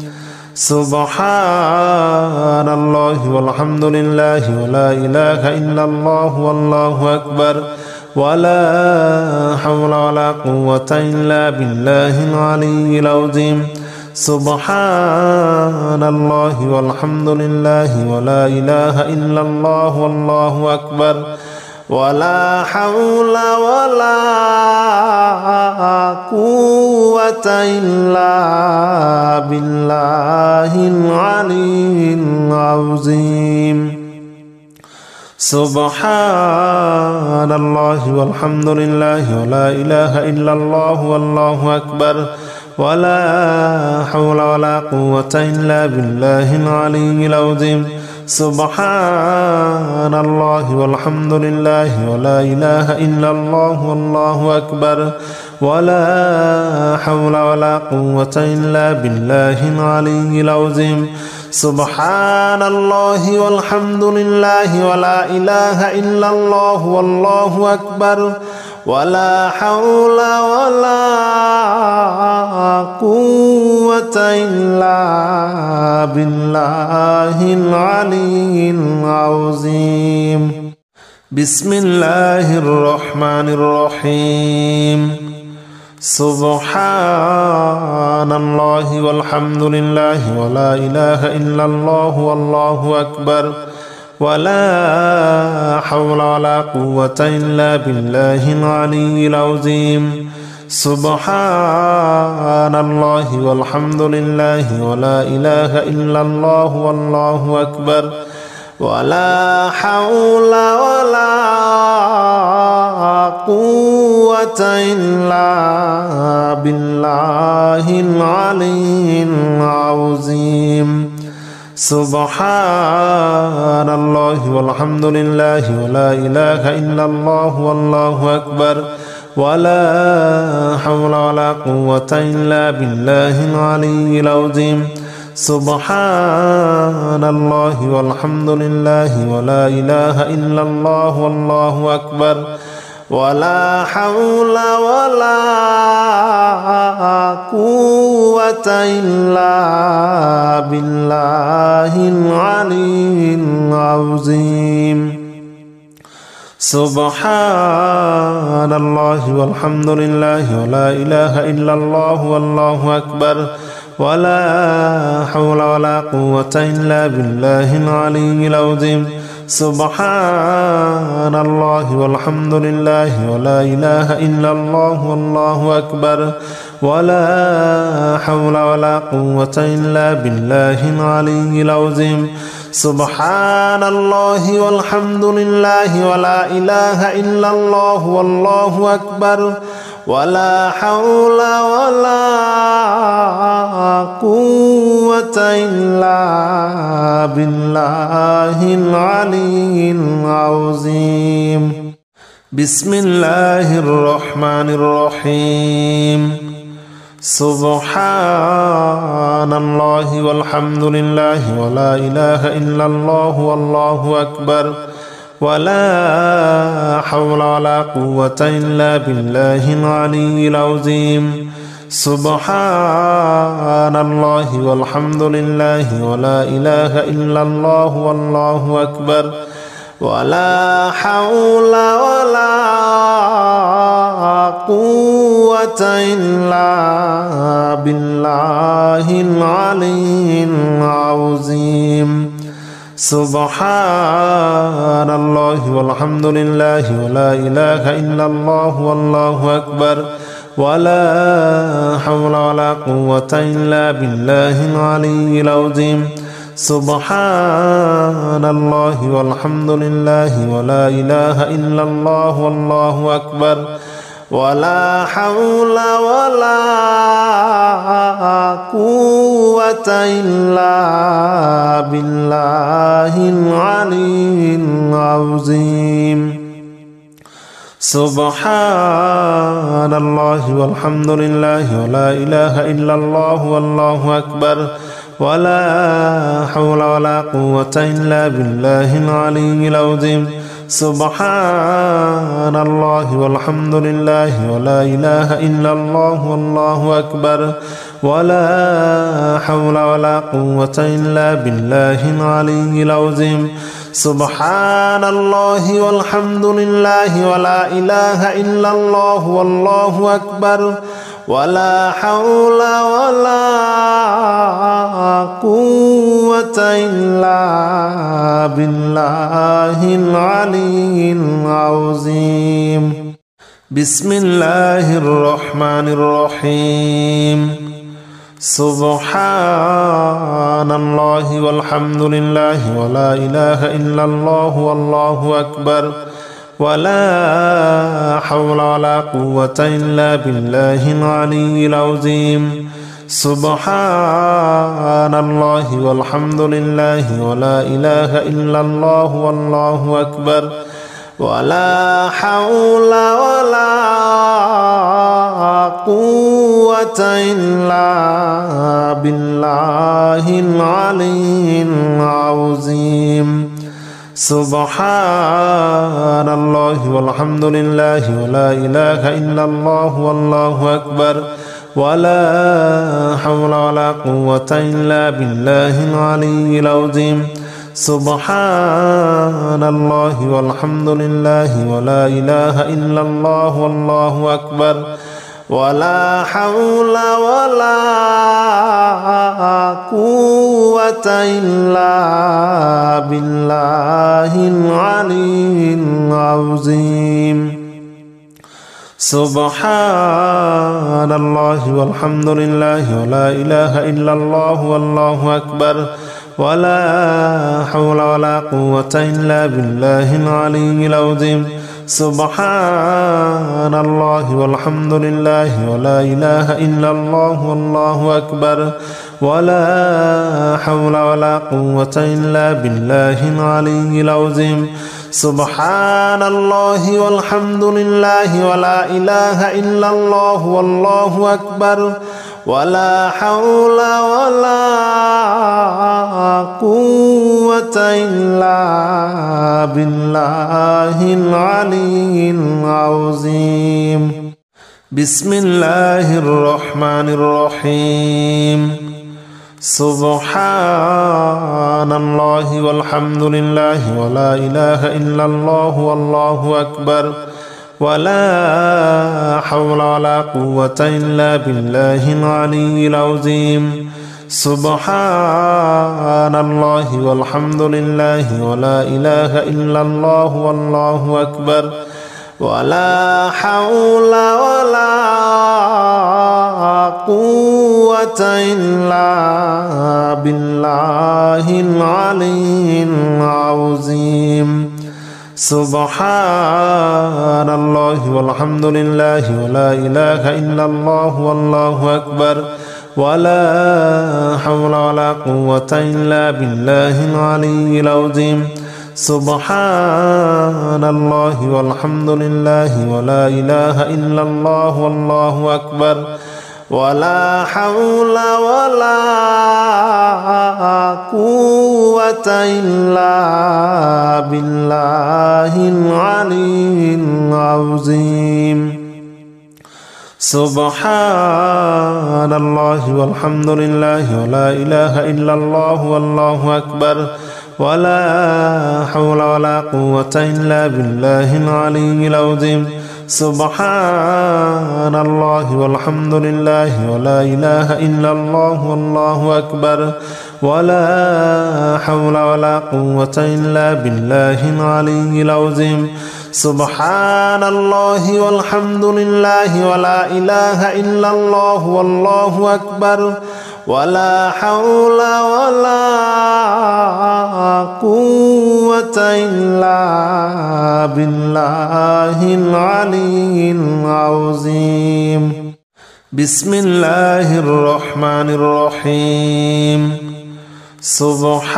سبحان الله والحمد لله ولا إله إلا الله والله أكبر ولا حول ولا قوة إلا بالله العلي العظيم سبحان الله والحمد لله ولا إله إلا الله والله أكبر ولا حول ولا قوة إلا بالله العلي العظيم سبحان الله والحمد لله ولا إله إلا الله والله أكبر ولا حول ولا قوة إلا بالله العلي العظيم سبحان الله والحمد لله ولا إله إلا الله والله أكبر ولا حول ولا قوة إلا بالله العلي العظيم سبحان الله والحمد لله ولا إله إلا الله والله أكبر ولا حول ولا قوة إلا بالله العلي العظيم بسم الله الرحمن الرحيم سبحان الله والحمد لله ولا إله إلا الله والله أكبر ولا حول ولا قوة إلا بالله العلي العظيم سبحان الله والحمد لله ولا إله إلا الله والله أكبر ولا حول ولا قوة إلا بالله العلي العظيم سبحان الله والحمد لله ولا إله إلا الله والله أكبر ولا حول ولا قوة إلا بالله العلي العظيم سبحان الله والحمد لله ولا إله إلا الله والله أكبر ولا حول ولا قوة إلا بالله العلي العظيم سبحان الله والحمد لله ولا إله إلا الله والله أكبر ولا حول ولا قوة إلا بالله العلي العظيم سبحان الله والحمد لله ولا إله إلا الله والله أكبر ولا حول ولا قوة إلا بالله العلي العظيم سبحان الله والحمد لله ولا إله إلا الله والله أكبر ولا حول ولا قوة إلا بالله العلي العظيم بسم الله الرحمن الرحيم سبحان الله والحمد لله ولا إله إلا الله والله أكبر ولا حول ولا قوة إلا بالله العلي العظيم سبحان الله والحمد لله ولا إله إلا الله والله أكبر ولا حول ولا قوة إلا بالله العلي العظيم سبحان الله والحمد لله ولا إله إلا الله والله أكبر ولا حول ولا قوة إلا بالله العلي العظيم سبحان الله والحمد لله ولا إله إلا الله والله أكبر ولا حول ولا قوة إلا بالله العلي العظيم سبحان الله والحمد لله ولا إله إلا الله والله أكبر ولا حول ولا قوة إلا بالله العلي العظيم سبحان الله والحمد لله ولا إله إلا الله والله أكبر ولا حول ولا قوة إلا بالله العلي العظيم سبحان الله والحمد لله ولا إله إلا الله والله أكبر ولا حول ولا قوة إلا بالله العلي العظيم بسم الله الرحمن الرحيم سبحان الله والحمد لله ولا إله إلا الله والله أكبر ولا حول ولا قوة إلا بالله العلي العظيم سبحان الله والحمد لله ولا إله إلا الله والله أكبر ولا حول ولا قوة إلا بالله العلي العظيم سبحان الله والحمد لله ولا إله إلا الله والله أكبر ولا حول ولا قوة إلا بالله العلي العظيم سبحان الله والحمد لله ولا إله إلا الله والله أكبر ولا حول ولا قوة إلا بالله العلي العظيم سبحان الله والحمد لله ولا إله إلا الله والله أكبر ولا حول ولا قوة إلا بالله العلي العظيم سبحان الله والحمد لله ولا إله إلا الله والله أكبر ولا حول ولا قوة إلا بالله العلي العظيم سبحان الله والحمد لله ولا إله إلا الله والله أكبر ولا حول ولا قوة إلا بالله العلي العظيم بسم الله الرحمن الرحيم سبحان الله والحمد لله ولا إله إلا الله والله أكبر ولا حول ولا قوة إلا بالله العلي العظيم سبحان الله والحمد لله ولا إله إلا الله والله أكبر ولا حول ولا قوة إلا بالله العلي العظيم سبحان الله والحمد لله ولا إله إلا الله والله أكبر ولا حول ولا قوة إلا بالله العلي العظيم سبحان الله والحمد لله ولا إله إلا الله والله أكبر ولا حول ولا قوة إلا بالله العلي العظيم سبحان الله والحمد لله ولا إله إلا الله والله أكبر ولا حول ولا قوة إلا بالله العلي العظيم سبحان الله والحمد لله ولا إله إلا الله والله أكبر ولا حول ولا قوة إلا بالله العلي العظيم سبحان الله والحمد لله ولا إله إلا الله والله أكبر ولا حول ولا قوة إلا بالله العلي العظيم بسم الله الرحمن الرحيم سبحان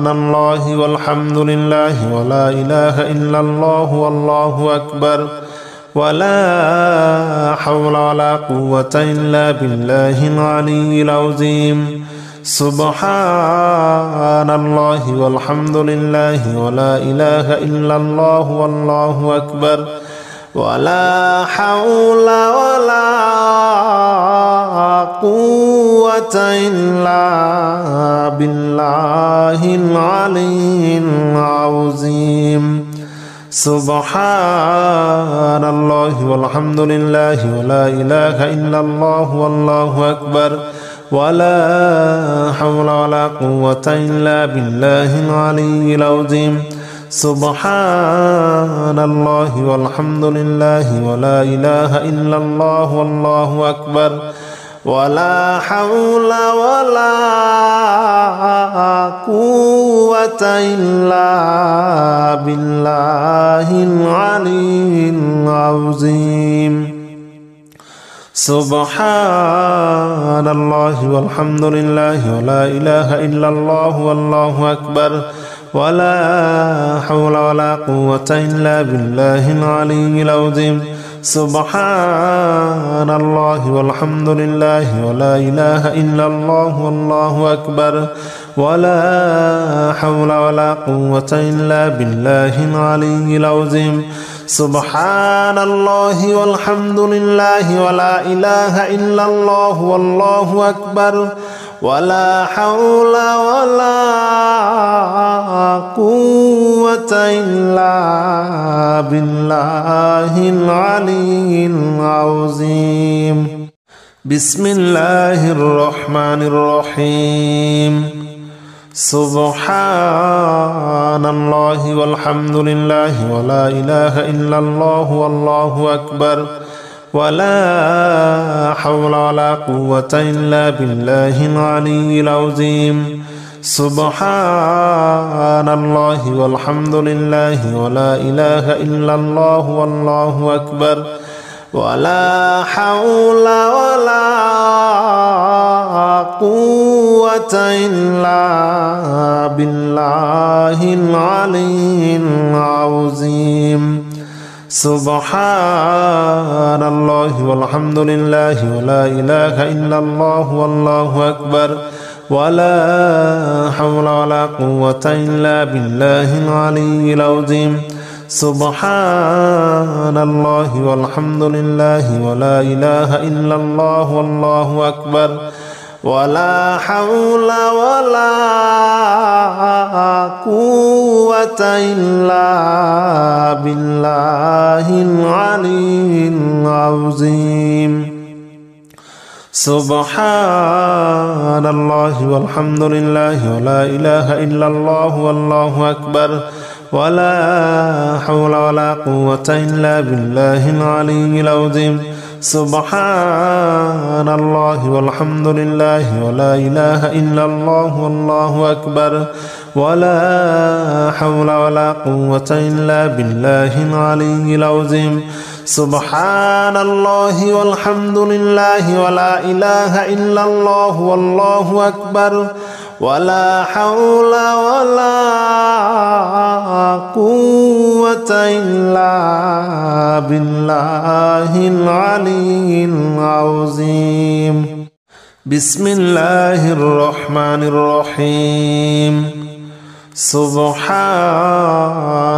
الله والحمد لله ولا إله إلا الله والله أكبر ولا حول ولا قوة إلا بالله العلي العظيم سبحان الله والحمد لله ولا إله إلا الله والله أكبر ولا حول ولا قوة إلا بالله العلي العظيم سبحان الله والحمد لله ولا إله إلا الله والله أكبر ولا حول ولا قوة إلا بالله العلي العظيم سبحان الله والحمد لله ولا إله إلا الله والله أكبر ولا حول ولا قوة إلا بالله العلي العظيم سبحان الله والحمد لله ولا إله إلا الله والله أكبر ولا حول ولا قوة إلا بالله العلي العظيم سبحان الله والحمد لله ولا إله إلا الله والله أكبر ولا حول ولا قوة إلا بالله العلي العظيم سبحان الله والحمد لله ولا إله إلا الله والله أكبر ولا حول ولا قوة إلا بالله العلي العظيم بسم الله الرحمن الرحيم سبحان الله والحمد لله ولا إله إلا الله والله أكبر ولا حول ولا قوة إلا بالله العلي العظيم سبحان الله والحمد لله ولا إله إلا الله والله أكبر ولا حول ولا قوة إلا بالله العلي العظيم سبحان الله والحمد لله ولا إله إلا الله والله أكبر ولا حول ولا قوة إلا بالله العلي العظيم سبحان الله والحمد لله ولا إله إلا الله والله أكبر ولا حول ولا قوة إلا بالله العلي العظيم سبحان الله والحمد لله ولا إله إلا الله والله أكبر ولا حول ولا قوة إلا بالله العلي العظيم سبحان الله والحمد لله ولا إله إلا الله والله أكبر ولا حول ولا قوة إلا بالله العلي العظيم سبحان الله والحمد لله ولا إله إلا الله والله أكبر ولا حول ولا قوة إلا بالله العلي العظيم بسم الله الرحمن الرحيم سبحان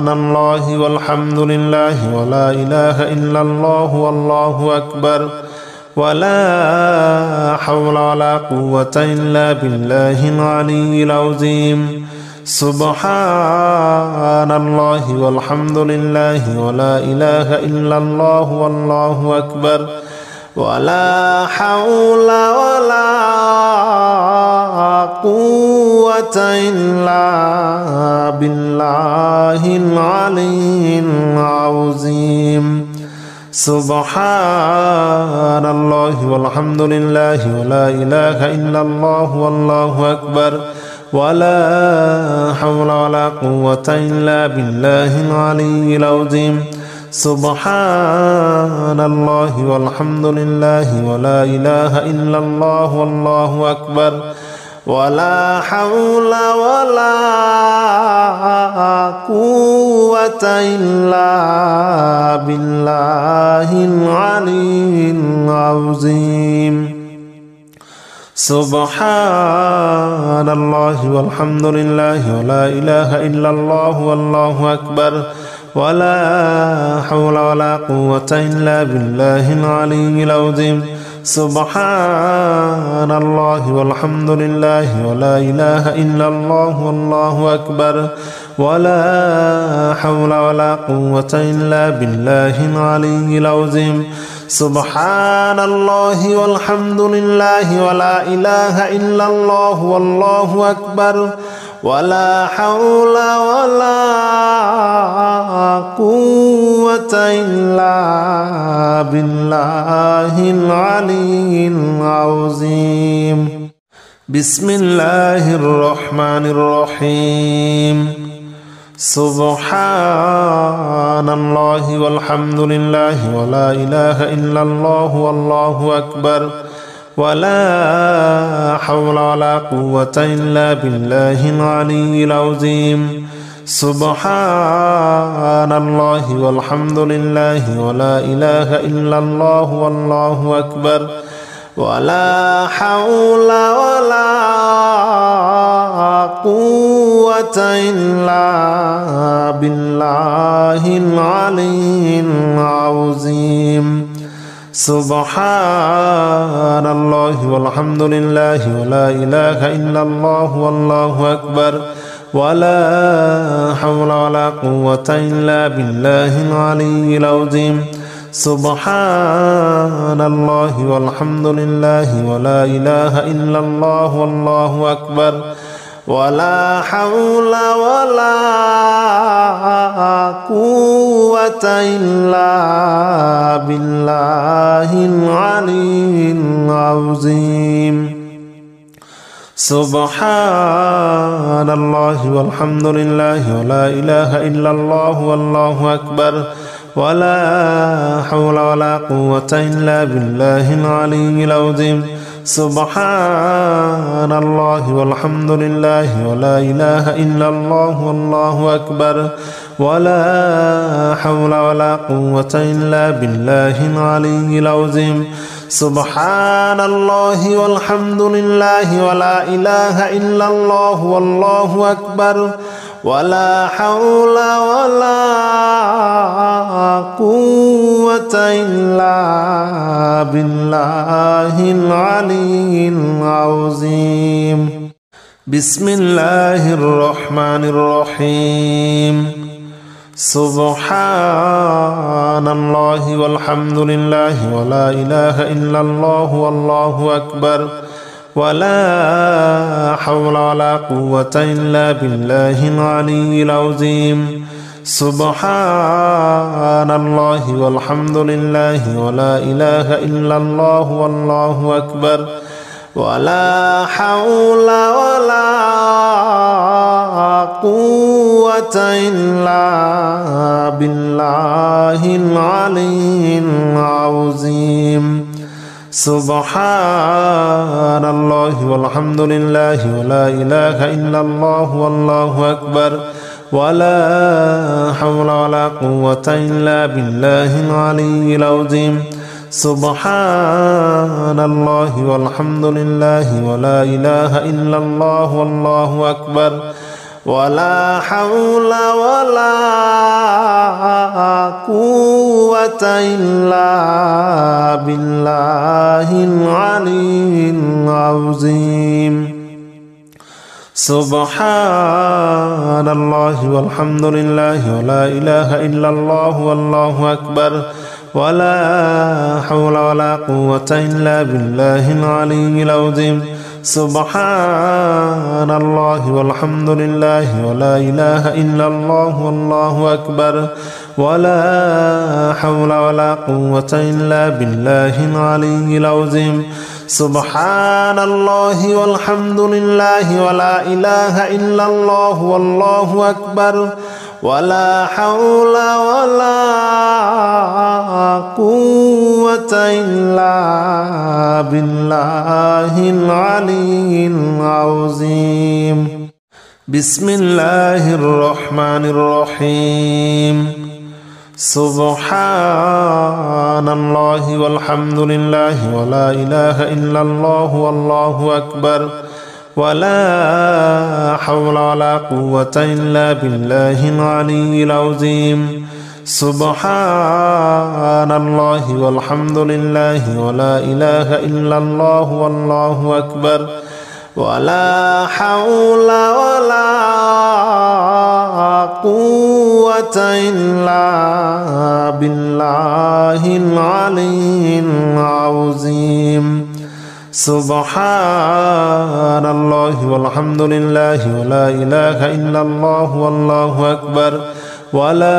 الله والحمد لله ولا إله إلا الله والله أكبر ولا حول ولا قوة إلا بالله العلي العظيم سبحان الله والحمد لله ولا إله إلا الله والله أكبر ولا حول ولا قوة إلا بالله العلي العظيم سبحان الله والحمد لله ولا إله إلا الله والله أكبر ولا حول ولا قوة إلا بالله العلي العظيم سبحان الله والحمد لله ولا إله إلا الله والله أكبر ولا حول ولا قوة إلا بالله العلي العظيم سبحان الله والحمد لله ولا إله إلا الله والله أكبر ولا حول ولا قوة إلا بالله العلي العظيم سبحان الله والحمد لله ولا إله إلا الله والله أكبر ولا حول ولا قوة إلا بالله العلي العظيم سبحان الله والحمد لله ولا إله إلا الله والله أكبر ولا حول ولا قوة إلا بالله العلي العظيم بسم الله الرحمن الرحيم سبحان الله والحمد لله ولا إله إلا الله والله أكبر ولا حول ولا قوة إلا بالله العلي العظيم سبحان الله والحمد لله ولا إله إلا الله والله أكبر ولا حول ولا قوة إلا بالله العلي العظيم سبحان الله والحمد لله ولا إله إلا الله والله أكبر ولا حول ولا قوة إلا بالله العلي العظيم سبحان الله والحمد لله ولا إله إلا الله والله أكبر ولا حول ولا قوة إلا بالله العلي العظيم سبحان الله والحمد لله ولا إله إلا الله والله أكبر ولا حول ولا قوة إلا بالله العلي العظيم سبحان الله والحمد لله ولا إله إلا الله والله أكبر ولا حول ولا قوة إلا بالله العلي العظيم سبحان الله والحمد لله ولا إله إلا الله والله أكبر ولا حول ولا قوة إلا بالله العلي العظيم بسم الله الرحمن الرحيم سبحان الله والحمد لله ولا إله إلا الله والله أكبر ولا حول ولا قوة إلا بالله العلي العظيم سبحان الله والحمد لله ولا إله إلا الله والله أكبر ولا حول ولا قوة إلا بالله العلي العظيم سبحان الله والحمد لله ولا إله إلا الله والله أكبر ولا حول ولا قوة إلا بالله العلي العظيم سبحان الله والحمد لله ولا إله إلا الله والله أكبر ولا حول ولا قوة إلا بالله العلي العظيم. سبحان الله والحمد لله ولا إله إلا الله والله أكبر ولا حول ولا قوة إلا بالله العلي العظيم. سبحان الله والحمد لله ولا إله إلا الله والله أكبر ولا حول ولا قوة إلا بالله العلي العظيم. سبحان الله والحمد لله ولا إله إلا الله والله أكبر ولا حول ولا قوة إلا بالله العلي العظيم. بسم الله الرحمن الرحيم. سبحان الله والحمد لله ولا إله إلا الله والله أكبر ولا حول ولا قوة إلا بالله العلي العظيم. سبحان الله والحمد لله ولا إله إلا الله والله أكبر ولا حول ولا قوة إلا بالله العلي العظيم. سبحان الله والحمد لله ولا إله إلا الله والله أكبر ولا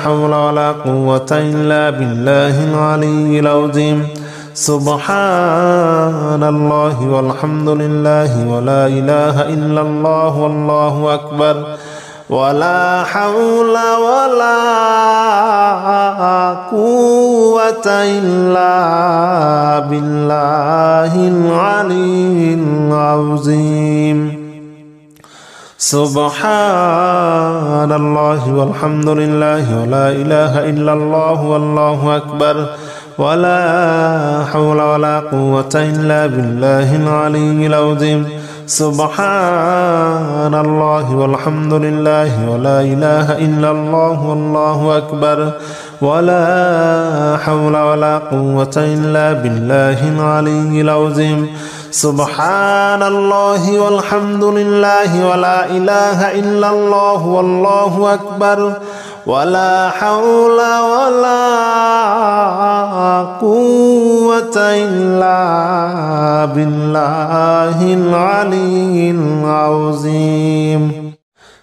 حول ولا قوة إلا بالله العلي العظيم. سبحان الله والحمد لله ولا إله إلا الله والله أكبر ولا حول ولا قوة إلا بالله العلي العظيم. سبحان الله والحمد لله ولا إله إلا الله والله أكبر ولا حول ولا قوة إلا بالله العلي العظيم. سبحان الله والحمد لله ولا إله إلا الله والله أكبر ولا حول ولا قوة إلا بالله العلي العظيم. سبحان الله والحمد لله ولا إله إلا الله والله أكبر ولا حول ولا قوة إلا بالله العلي العظيم.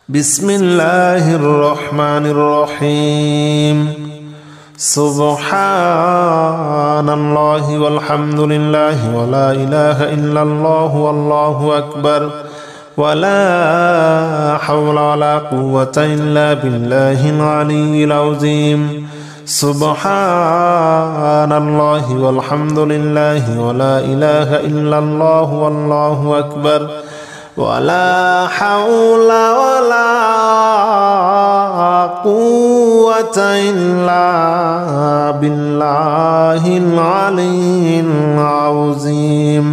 بسم الله الرحمن الرحيم. سبحان الله والحمد لله ولا إله إلا الله والله أكبر ولا حول ولا قوة إلا بالله العلي العظيم. سبحان الله والحمد لله ولا إله إلا الله والله أكبر ولا حول ولا قوة إلا بالله العلي العظيم.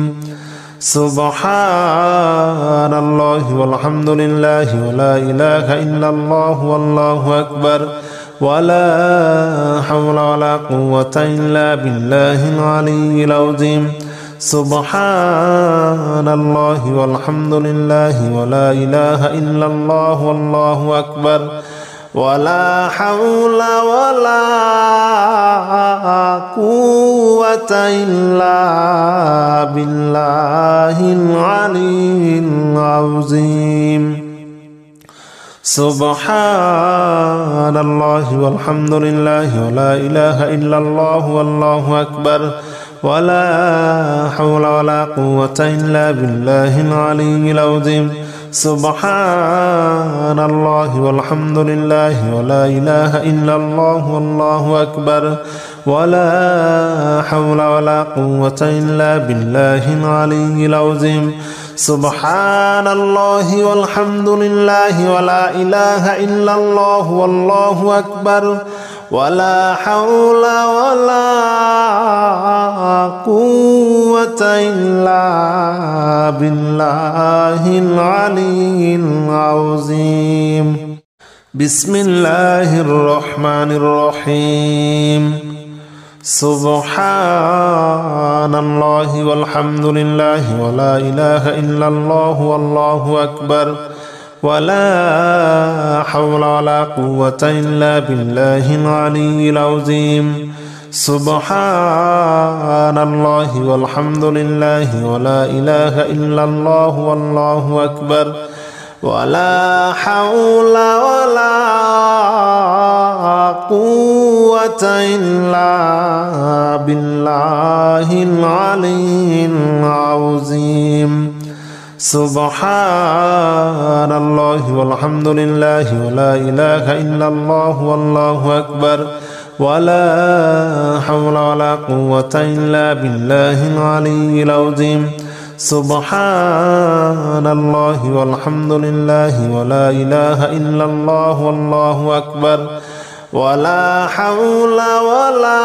سبحان الله والحمد لله ولا إله إلا الله والله أكبر ولا حول ولا قوة إلا بالله العلي العظيم. سبحان الله والحمد لله ولا إله إلا الله والله أكبر ولا حول ولا قوة إلا بالله العلي العظيم. سبحان الله والحمد لله ولا إله إلا الله والله أكبر ولا حول ولا قوة إلا بالله العلي العظيم. سبحان الله والحمد لله ولا إله إلا الله والله أكبر ولا حول ولا قوة إلا بالله العلي العظيم. سبحان الله والحمد لله ولا إله إلا الله والله أكبر ولا حول ولا قوة إلا بالله العلي العظيم. بسم الله الرحمن الرحيم. سبحان الله والحمد لله ولا إله إلا الله والله أكبر ولا حول ولا قوة إلا بالله العلي العظيم. سبحان الله والحمد لله ولا إله إلا الله والله أكبر ولا حول ولا قوة إلا بالله العلي العظيم. سبحان الله والحمد لله ولا إله إلا الله والله أكبر ولا حول ولا قوة إلا بالله العلي العظيم. سبحان الله والحمد لله ولا إله إلا الله والله أكبر ولا حول ولا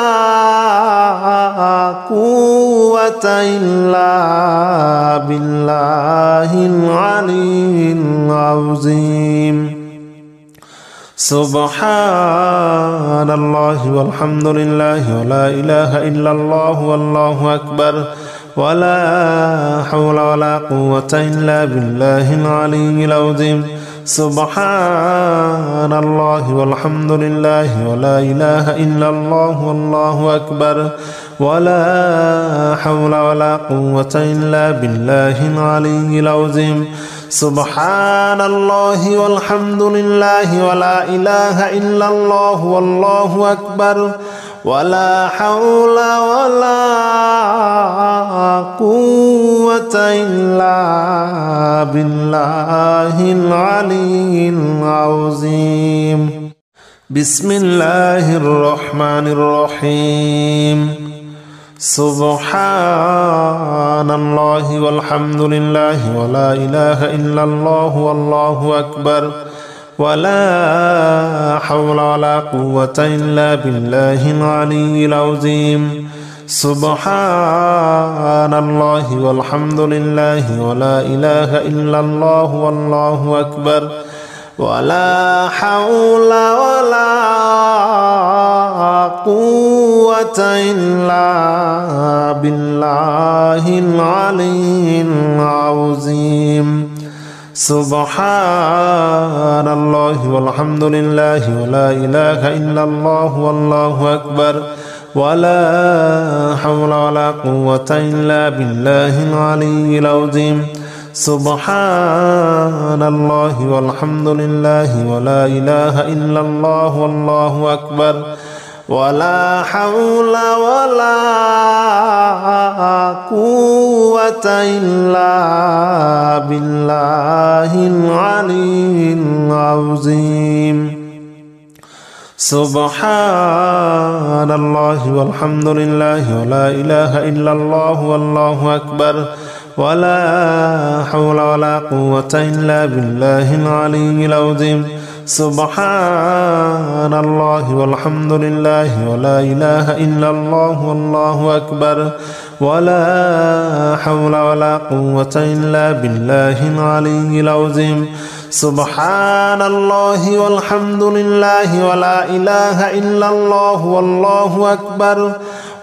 قوة إلا بالله العلي العظيم. سبحان الله والحمد لله ولا إله إلا الله والله أكبر ولا حول ولا قوة إلا بالله العلي العظيم. سبحان الله والحمد لله ولا إله إلا الله والله أكبر ولا حول ولا قوة إلا بالله العلي العظيم. سبحان الله والحمد لله ولا إله إلا الله والله أكبر ولا حول ولا قوة إلا بالله العلي العظيم. بسم الله الرحمن الرحيم. سبحان الله والحمد لله ولا إله إلا الله والله أكبر ولا حول ولا قوة إلا بالله العلي العظيم. سبحان الله والحمد لله ولا إله إلا الله والله أكبر ولا حول ولا قوة إلا بالله العلي العظيم. سبحان الله والحمد لله ولا إله إلا الله والله أكبر ولا حول ولا قوة إلا بالله العلي العظيم. سبحان الله والحمد لله ولا إله إلا الله والله أكبر ولا حول ولا قوة إلا بالله العلي العظيم. سبحان الله والحمد لله ولا إله إلا الله والله أكبر ولا حول ولا قوة إلا بالله العلي العظيم. سبحان الله والحمد لله ولا إله إلا الله والله أكبر ولا حول ولا قوة إلا بالله العلي العظيم. سبحان الله والحمد لله ولا إله إلا الله والله أكبر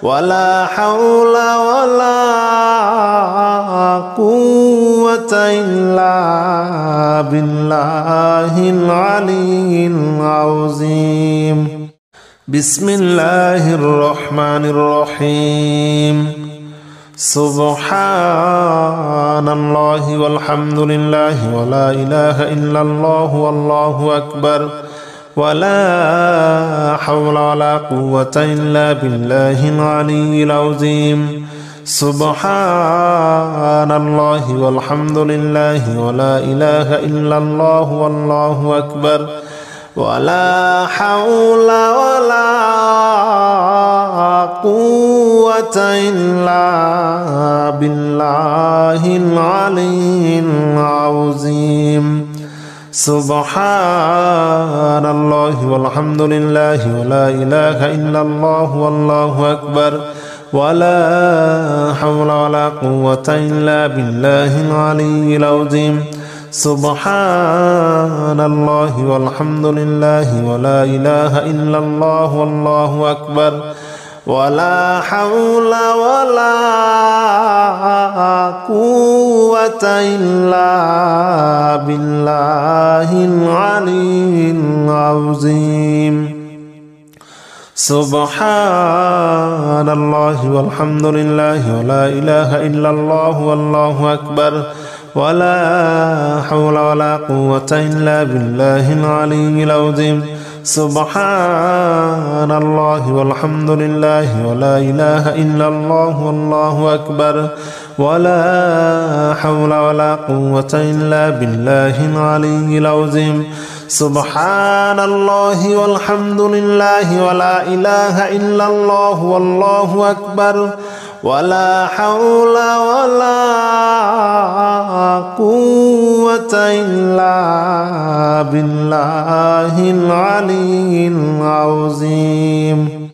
ولا حول ولا قوة إلا بالله العلي العظيم. بسم الله الرحمن الرحيم. سبحان الله والحمد لله ولا إله إلا الله والله أكبر ولا حول ولا قوة إلا بالله العلي العظيم. سبحان الله والحمد لله ولا إله إلا الله والله أكبر ولا حول ولا قوة إلا بالله العلي العظيم. سبحان الله والحمد لله ولا إله إلا الله والله أكبر ولا حول ولا قوة إلا بالله العلي العظيم سبحان الله والحمد لله ولا إله إلا الله والله أكبر ولا حول ولا قوة إلا بالله العلي العظيم سبحان الله والحمد لله ولا إله إلا الله والله أكبر ولا حول ولا قوة إلا بالله العلي العظيم سبحان الله والحمد لله ولا إله إلا الله والله أكبر ولا حول ولا قوة إلا بالله العلي العظيم سبحان الله والحمد لله ولا إله إلا الله والله أكبر ولا حول ولا قوة إلا بالله العلي العظيم